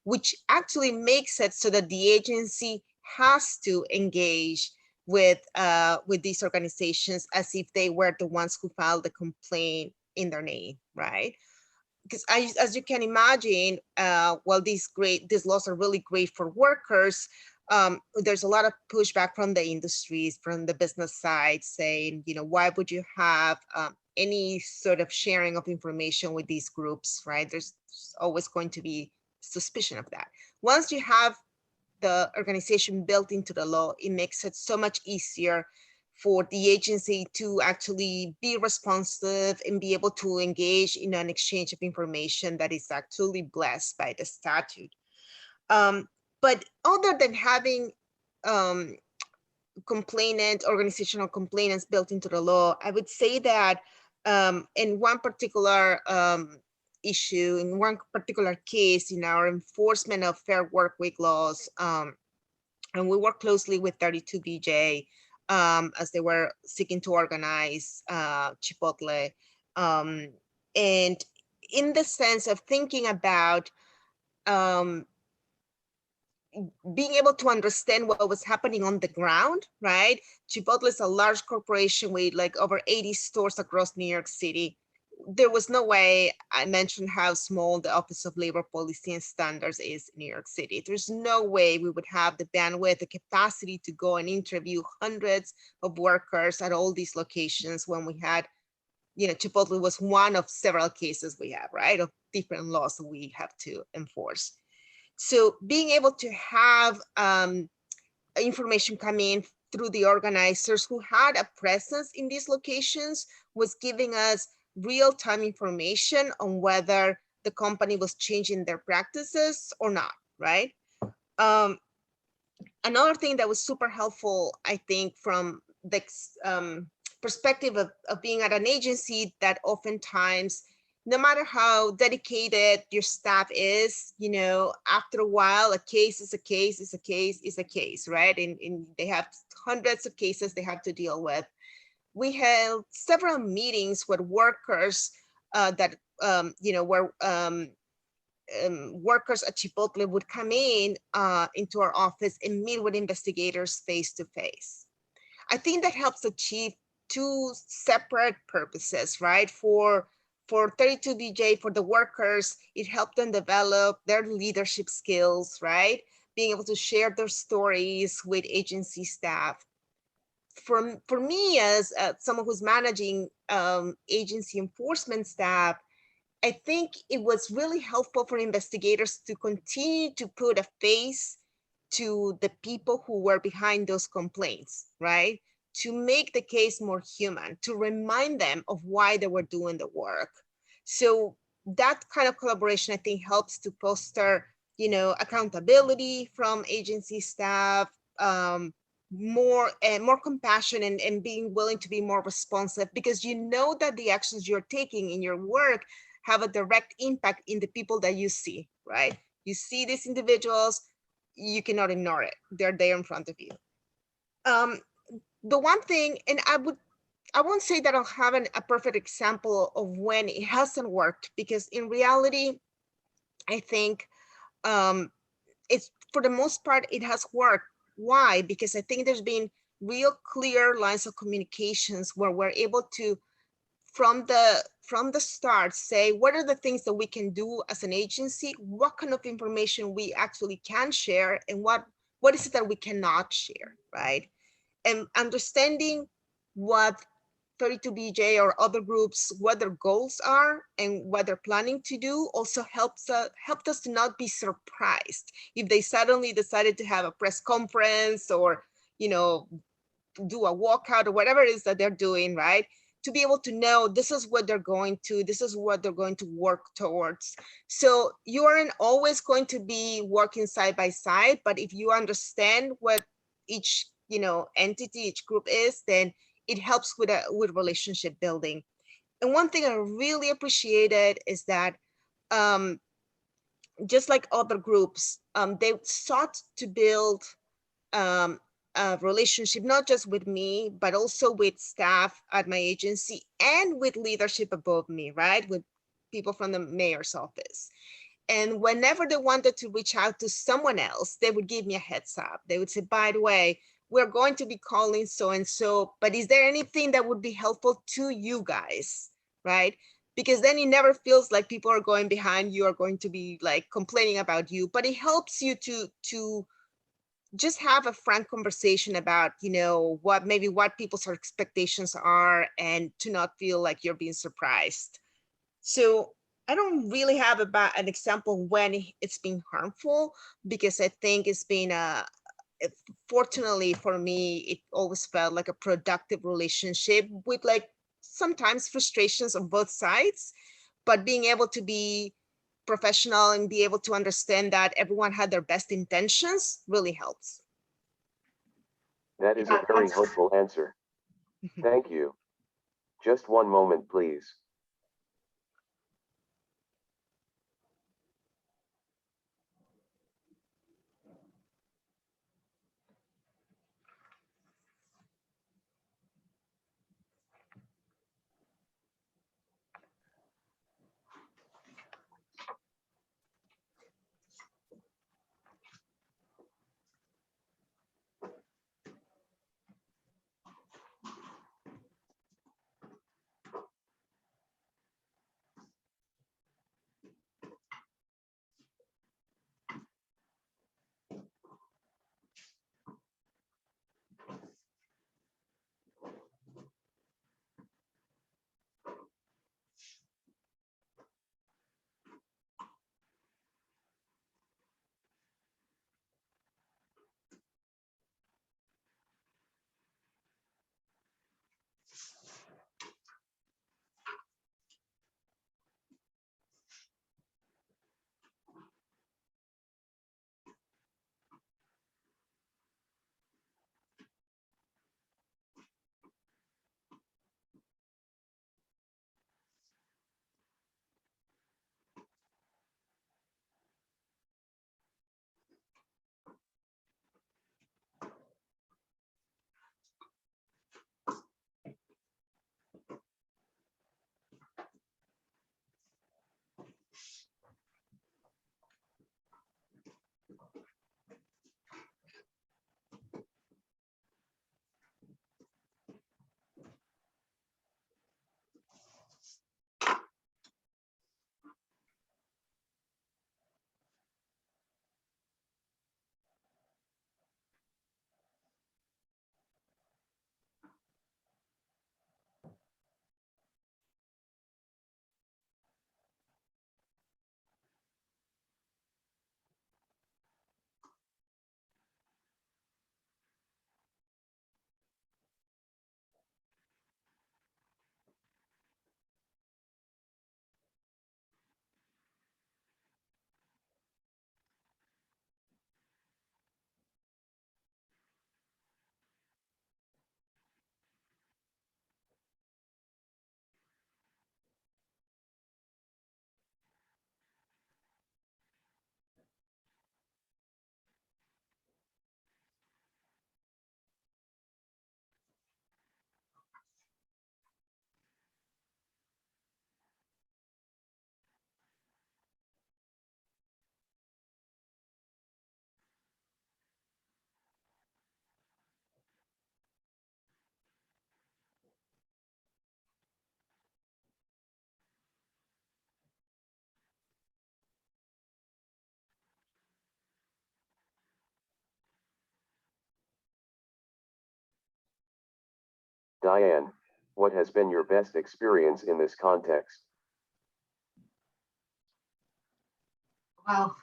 Which actually makes it so that the agency has to engage with these organizations as if they were the ones who filed the complaint in their name, right? Because as you can imagine, while these laws are really great for workers, there's a lot of pushback from the industries, from the business side, saying, why would you have any sort of sharing of information with these groups, right? There's always going to be suspicion of that. Once you have the organization built into the law, it makes it so much easier for the agency to actually be responsive and be able to engage in an exchange of information that is actually blessed by the statute. But other than having organizational complainants built into the law, I would say that in one particular issue, in one particular case in our enforcement of fair work week laws, and we work closely with 32BJ as they were seeking to organize Chipotle. And in the sense of thinking about being able to understand what was happening on the ground, right? Chipotle is a large corporation with like over 80 stores across New York City. There was no way, I mentioned how small the Office of Labor Policy and Standards is in New York City. There's no way we would have the bandwidth, the capacity to go and interview hundreds of workers at all these locations when we had, Chipotle was one of several cases we have, right? Of different laws that we have to enforce. So being able to have information come in through the organizers who had a presence in these locations was giving us real-time information on whether the company was changing their practices or not, right? Another thing that was super helpful, I think, from the perspective of being at an agency that oftentimes, no matter how dedicated your staff is, after a while, a case is a case, is a case, is a case, right? And they have hundreds of cases they have to deal with. We held several meetings with workers that, where workers at Chipotle would come in into our office and meet with investigators face to face. I think that helps achieve two separate purposes, right? For 32BJ, for the workers, it helped them develop their leadership skills, right? Being able to share their stories with agency staff. For me, as someone who's managing agency enforcement staff, I think it was really helpful for investigators to continue to put a face to the people who were behind those complaints, right? To make the case more human, to remind them of why they were doing the work. So that kind of collaboration, I think, helps to foster, accountability from agency staff, more compassion and being willing to be more responsive, because you know that the actions you're taking in your work have a direct impact in the people that you see, right? You see these individuals, you cannot ignore it. They're there in front of you. The one thing, and I won't say that I'll have a perfect example of when it hasn't worked, because in reality, I think it's, for the most part, it has worked. Why? Because I think there's been real clear lines of communications where we're able to, from the start, say, what are the things that we can do as an agency? What kind of information we actually can share, and what is it that we cannot share, right? And understanding what 32BJ or other groups, what their goals are and what they're planning to do, also helped us to not be surprised if they suddenly decided to have a press conference or, do a walkout or whatever it is that they're doing, right? To be able to know this is what they're going to work towards. So you aren't always going to be working side by side, but if you understand what each entity, each group is, then it helps with relationship building. And one thing I really appreciated is that just like other groups, they sought to build a relationship, not just with me, but also with staff at my agency and with leadership above me, right? With people from the mayor's office. And whenever they wanted to reach out to someone else, they would give me a heads up. They would say, by the way, we're going to be calling so-and-so, but is there anything that would be helpful to you guys, right? Because then it never feels like people are going behind you, are going to be like complaining about you, but it helps you to just have a frank conversation about, what people's expectations are, and to not feel like you're being surprised. So I don't really have an example when it's been harmful, because I think it's been fortunately for me, it always felt like a productive relationship with like sometimes frustrations on both sides, but being able to be professional and be able to understand that everyone had their best intentions really helps. That is a Yeah, very that's- hopeful answer. Thank you. Just one moment, please. Diane, what has been your best experience in this context? Well,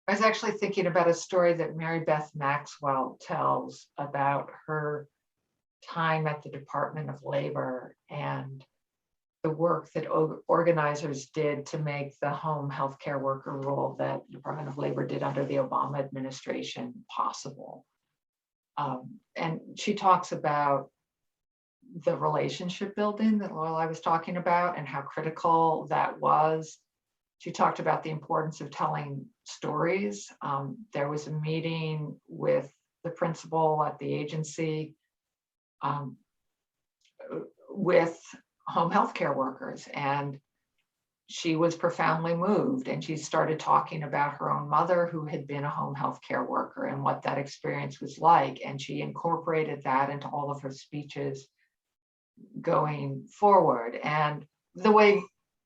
I was actually thinking about a story that Mary Beth Maxwell tells about her time at the Department of Labor and the work that organizers did to make the home healthcare worker rule that the Department of Labor did under the Obama administration possible. And she talks about the relationship building that Lorelei was talking about and how critical that was. She talked about the importance of telling stories. There was a meeting with the principal at the agency with home healthcare workers, and she was profoundly moved, and she started talking about her own mother who had been a home healthcare worker and what that experience was like, and she incorporated that into all of her speeches going forward. And the way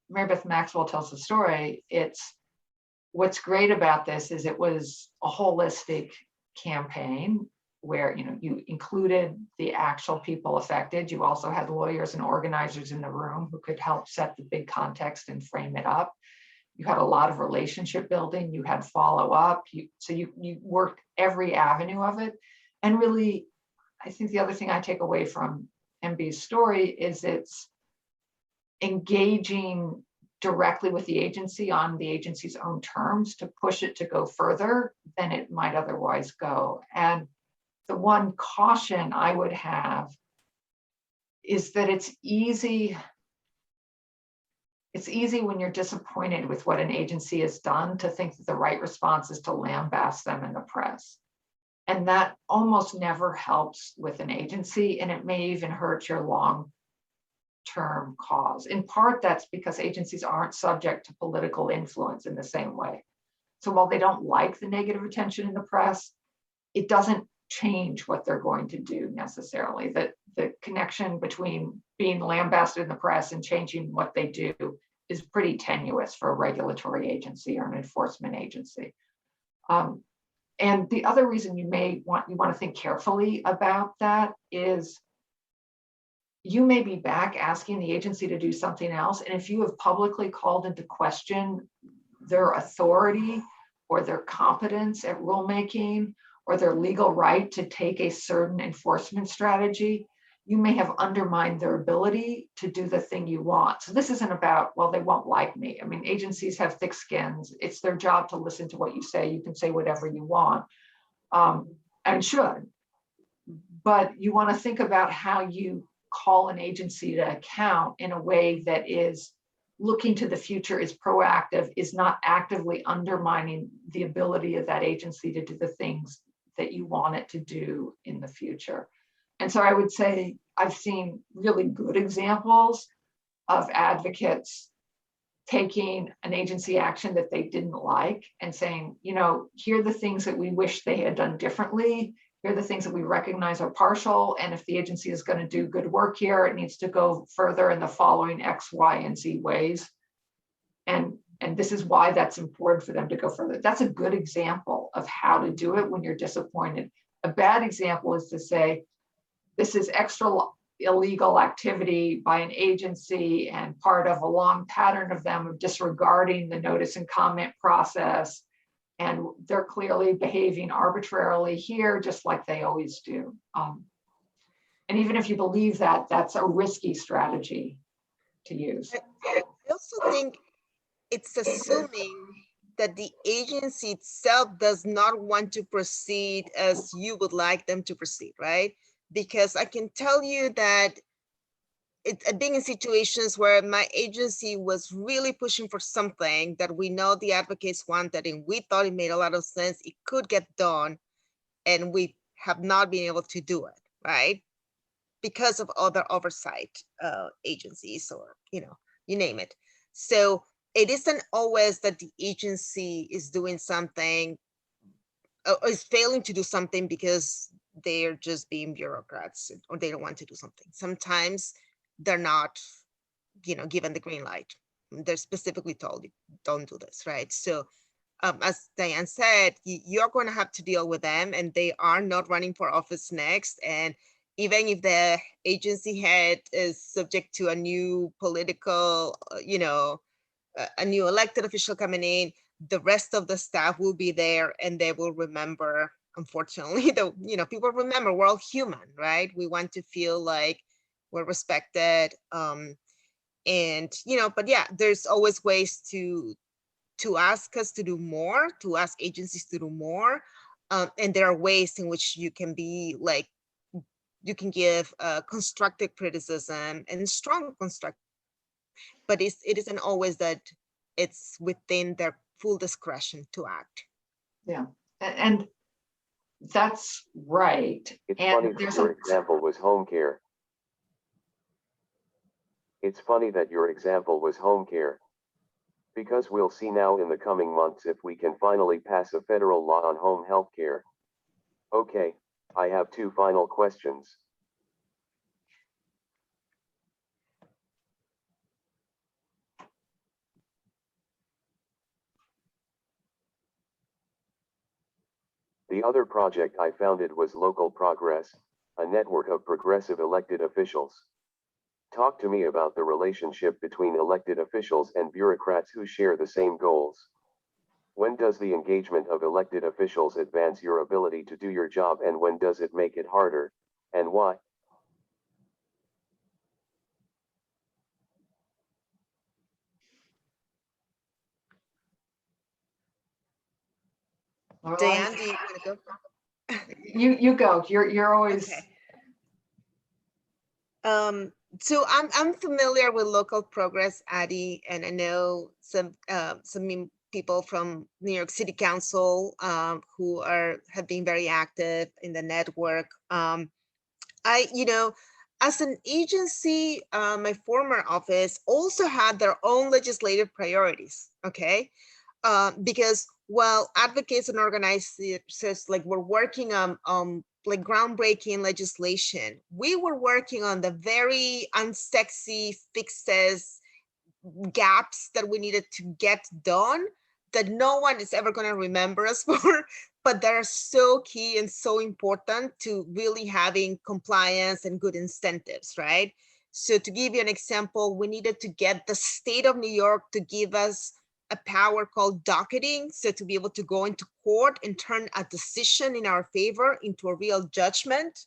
Mary Beth Maxwell tells the story, it's what's great about this is it was a holistic campaign. where, you know, you included the actual people affected. You also had lawyers and organizers in the room who could help set the big context and frame it up. You had a lot of relationship building, you had follow-up, so you worked every avenue of it. And really, I think the other thing I take away from MB's story is it's engaging directly with the agency on the agency's own terms to push it to go further than it might otherwise go. And the one caution I would have is that it's easy when you're disappointed with what an agency has done to think that the right response is to lambast them in the press. And that almost never helps with an agency, and it may even hurt your long-term cause. In part, that's because agencies aren't subject to political influence in the same way. So while they don't like the negative attention in the press, it doesn't change what they're going to do necessarily. That the connection between being lambasted in the press and changing what they do is pretty tenuous for a regulatory agency or an enforcement agency. And the other reason you want to think carefully about that is you may be back asking the agency to do something else. And if you have publicly called into question their authority or their competence at rulemaking or their legal right to take a certain enforcement strategy, you may have undermined their ability to do the thing you want. So this isn't about, well, they won't like me. I mean, agencies have thick skins. It's their job to listen to what you say. You can say whatever you want, and should. But you want to think about how you call an agency to account in a way that is looking to the future, is proactive, is not actively undermining the ability of that agency to do the things that you want it to do in the future. And so I would say I've seen really good examples of advocates taking an agency action that they didn't like and saying, you know, here are the things that we wish they had done differently. Here are the things that we recognize are partial. And if the agency is going to do good work here, it needs to go further in the following X, Y, and Z ways. And this is why that's important for them to go further. That's a good example of how to do it when you're disappointed. A bad example is to say, this is extra illegal activity by an agency and part of a long pattern of them of disregarding the notice and comment process. And they're clearly behaving arbitrarily here, just like they always do. And even if you believe that, that's a risky strategy to use. I also think it's assuming that the agency itself does not want to proceed as you would like them to proceed, right? Because I can tell you that I've been in situations where my agency was really pushing for something that we know the advocates wanted, and we thought it made a lot of sense. It could get done, and we have not been able to do it, right? Because of other oversight agencies, or, you know, you name it. So it isn't always that the agency is doing something or is failing to do something because they're just being bureaucrats or they don't want to do something. Sometimes they're not, you know, given the green light. They're specifically told, don't do this, right? So as Diane said, you're going to have to deal with them, and they are not running for office next. And even if the agency head is subject to a new political, you know, a new elected official coming in, the rest of the staff will be there, and they will remember, unfortunately, you know, people remember, we're all human, right? We want to feel like we're respected. And, you know, but yeah, there's always ways to ask us to do more, to ask agencies to do more. And there are ways in which you can be like, you can give constructive criticism and strong constructive, but it isn't always that it's within their full discretion to act. Yeah, and that's right. It's And funny that your example was home care. It's funny that your example was home care. Because we'll see now in the coming months if we can finally pass a federal law on home health care. Okay, I have two final questions. The other project I founded was Local Progress, a network of progressive elected officials. Talk to me about the relationship between elected officials and bureaucrats who share the same goals. When does the engagement of elected officials advance your ability to do your job, and when does it make it harder, and why? Lorelai, Diane, do you want to go? you go. You're always. Okay. So I'm familiar with Local Progress, Addie, and I know some people from New York City Council who have been very active in the network. As an agency, my former office also had their own legislative priorities. Okay, because while advocates and organizers like were working on like groundbreaking legislation, we were working on the very unsexy fixes, gaps that we needed to get done that no one is ever going to remember us for, but that are so key and so important to really having compliance and good incentives, right? So to give you an example, we needed to get the state of New York to give us a power called docketing. So to be able to go into court and turn a decision in our favor into a real judgment.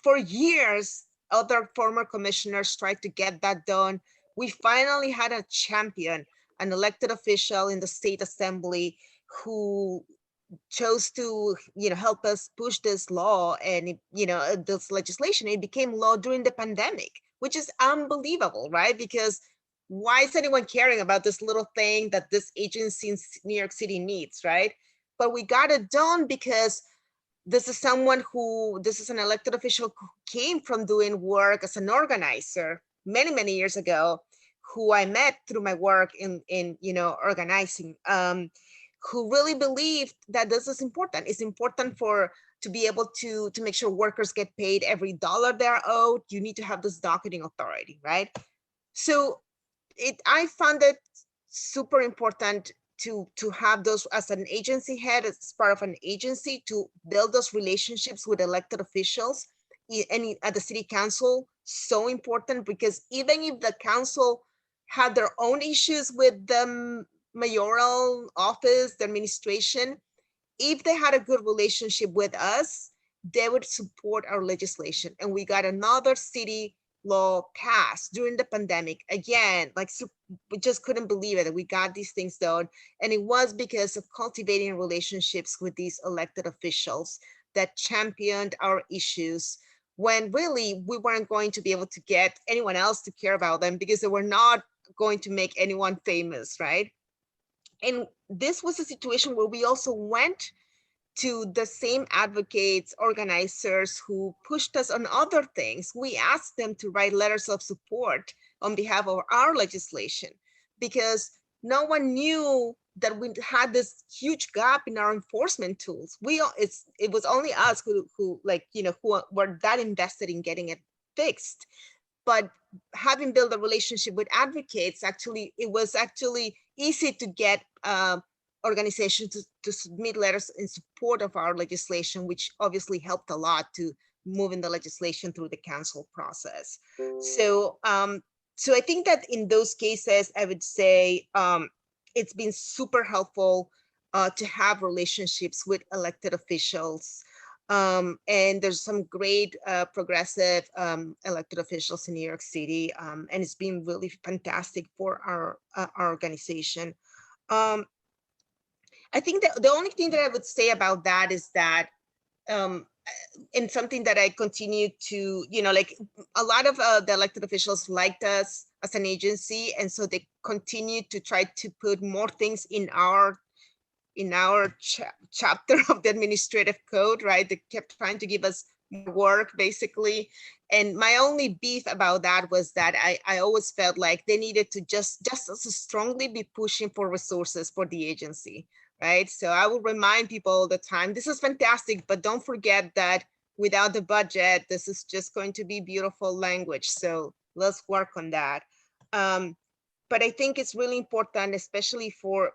For years, other former commissioners tried to get that done. We finally had a champion, an elected official in the state assembly who chose to help us push this law and this legislation. It became law during the pandemic, which is unbelievable, right? Because why is anyone caring about this little thing that this agency in New York City needs, right? But we got it done because this is an elected official who came from doing work as an organizer many years ago, who I met through my work in organizing, who really believed that this is important. It's important to be able to make sure workers get paid every dollar they're owed. You need to have this docketing authority, right? So I found it super important to have those as an agency head, as part of an agency, to build those relationships with elected officials and at the city council. So important, because even if the council had their own issues with the mayoral office, the administration, if they had a good relationship with us, they would support our legislation. And we got another city law passed during the pandemic. Again, like, we just couldn't believe it that we got these things done. And it was because of cultivating relationships with these elected officials that championed our issues, when really we weren't going to be able to get anyone else to care about them, because they were not going to make anyone famous, right? And this was a situation where we also went to the same advocates, organizers who pushed us on other things. We asked them to write letters of support on behalf of our legislation, because no one knew that we had this huge gap in our enforcement tools. It was only us who were that invested in getting it fixed. But having built a relationship with advocates, it was actually easy to get organizations to submit letters in support of our legislation, which obviously helped a lot to moving the legislation through the council process. So I think that in those cases, I would say it's been super helpful to have relationships with elected officials. And there's some great progressive elected officials in New York City, and it's been really fantastic for our organization. I think that the only thing that I would say about that is that, and something that I continue to, like, a lot of the elected officials liked us as an agency, and so they continue to try to put more things in our chapter of the administrative code, right? They kept trying to give us more work, basically. And my only beef about that was that I always felt like they needed to just as strongly be pushing for resources for the agency, right? So I will remind people all the time, this is fantastic, but don't forget that without the budget, this is just going to be beautiful language. So let's work on that. But I think it's really important, especially for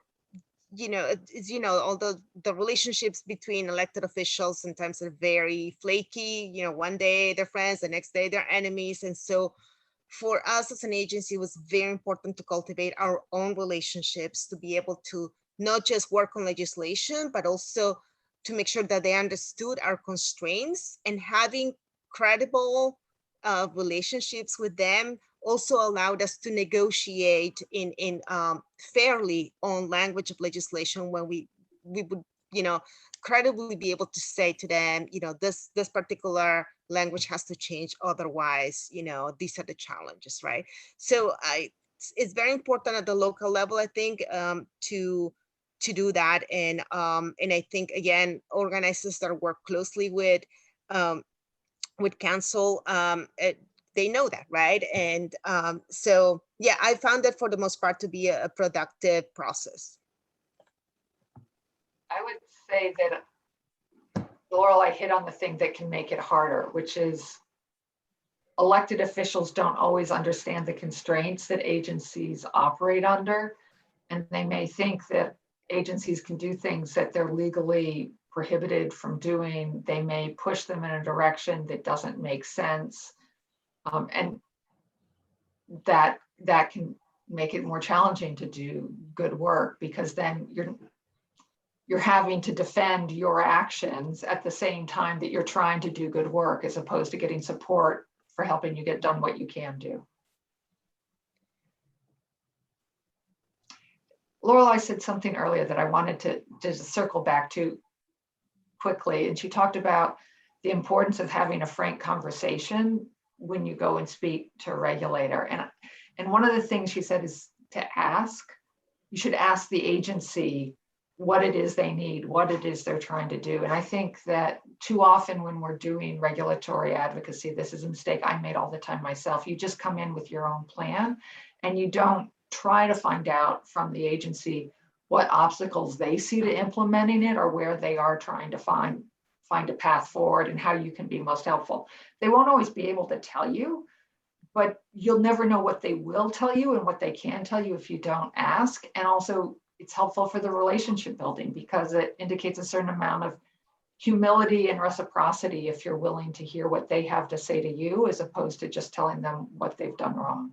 although the relationships between elected officials sometimes are very flaky, one day they're friends, the next day they're enemies. And so for us as an agency, it was very important to cultivate our own relationships, to be able to not just work on legislation, but also to make sure that they understood our constraints. And having credible relationships with them also allowed us to negotiate in fairly on language of legislation when we would credibly be able to say to them, this particular language has to change, otherwise these are the challenges, right? So it's very important at the local level, I think, to do that. And I think, again, organizers that work closely with council, they know that, right? And so yeah, I found that for the most part to be a productive process. I would say that, Laurel, I hit on the thing that can make it harder, which is elected officials don't always understand the constraints that agencies operate under. And they may think that agencies can do things that they're legally prohibited from doing. They may push them in a direction that doesn't make sense. And that can make it more challenging to do good work, because then you're having to defend your actions at the same time that you're trying to do good work, as opposed to getting support for helping you get done what you can do. Laurel, I said something earlier that I wanted to just circle back to quickly, and she talked about the importance of having a frank conversation when you go and speak to a regulator. And one of the things she said is to ask. You should ask the agency what it is they need, what it is they're trying to do. And I think that too often when we're doing regulatory advocacy, this is a mistake I made all the time myself. You just come in with your own plan and you don't try to find out from the agency what obstacles they see to implementing it, or where they are trying to find a path forward and how you can be most helpful. They won't always be able to tell you, but you'll never know what they will tell you and what they can tell you if you don't ask. And also, it's helpful for the relationship building, because it indicates a certain amount of humility and reciprocity if you're willing to hear what they have to say to you, as opposed to just telling them what they've done wrong.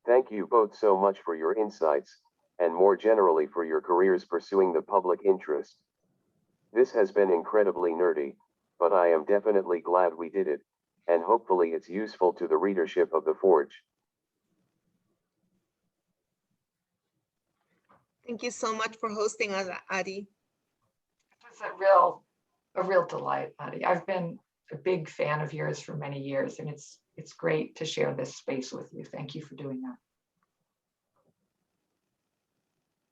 Thank you both so much for your insights, and more generally for your careers pursuing the public interest. This has been incredibly nerdy, but I am definitely glad we did it, and hopefully it's useful to the readership of The Forge. Thank you so much for hosting us, Adi. It was a real delight, Adi. I've been a big fan of yours for many years, and it's great to share this space with you. Thank you for doing that.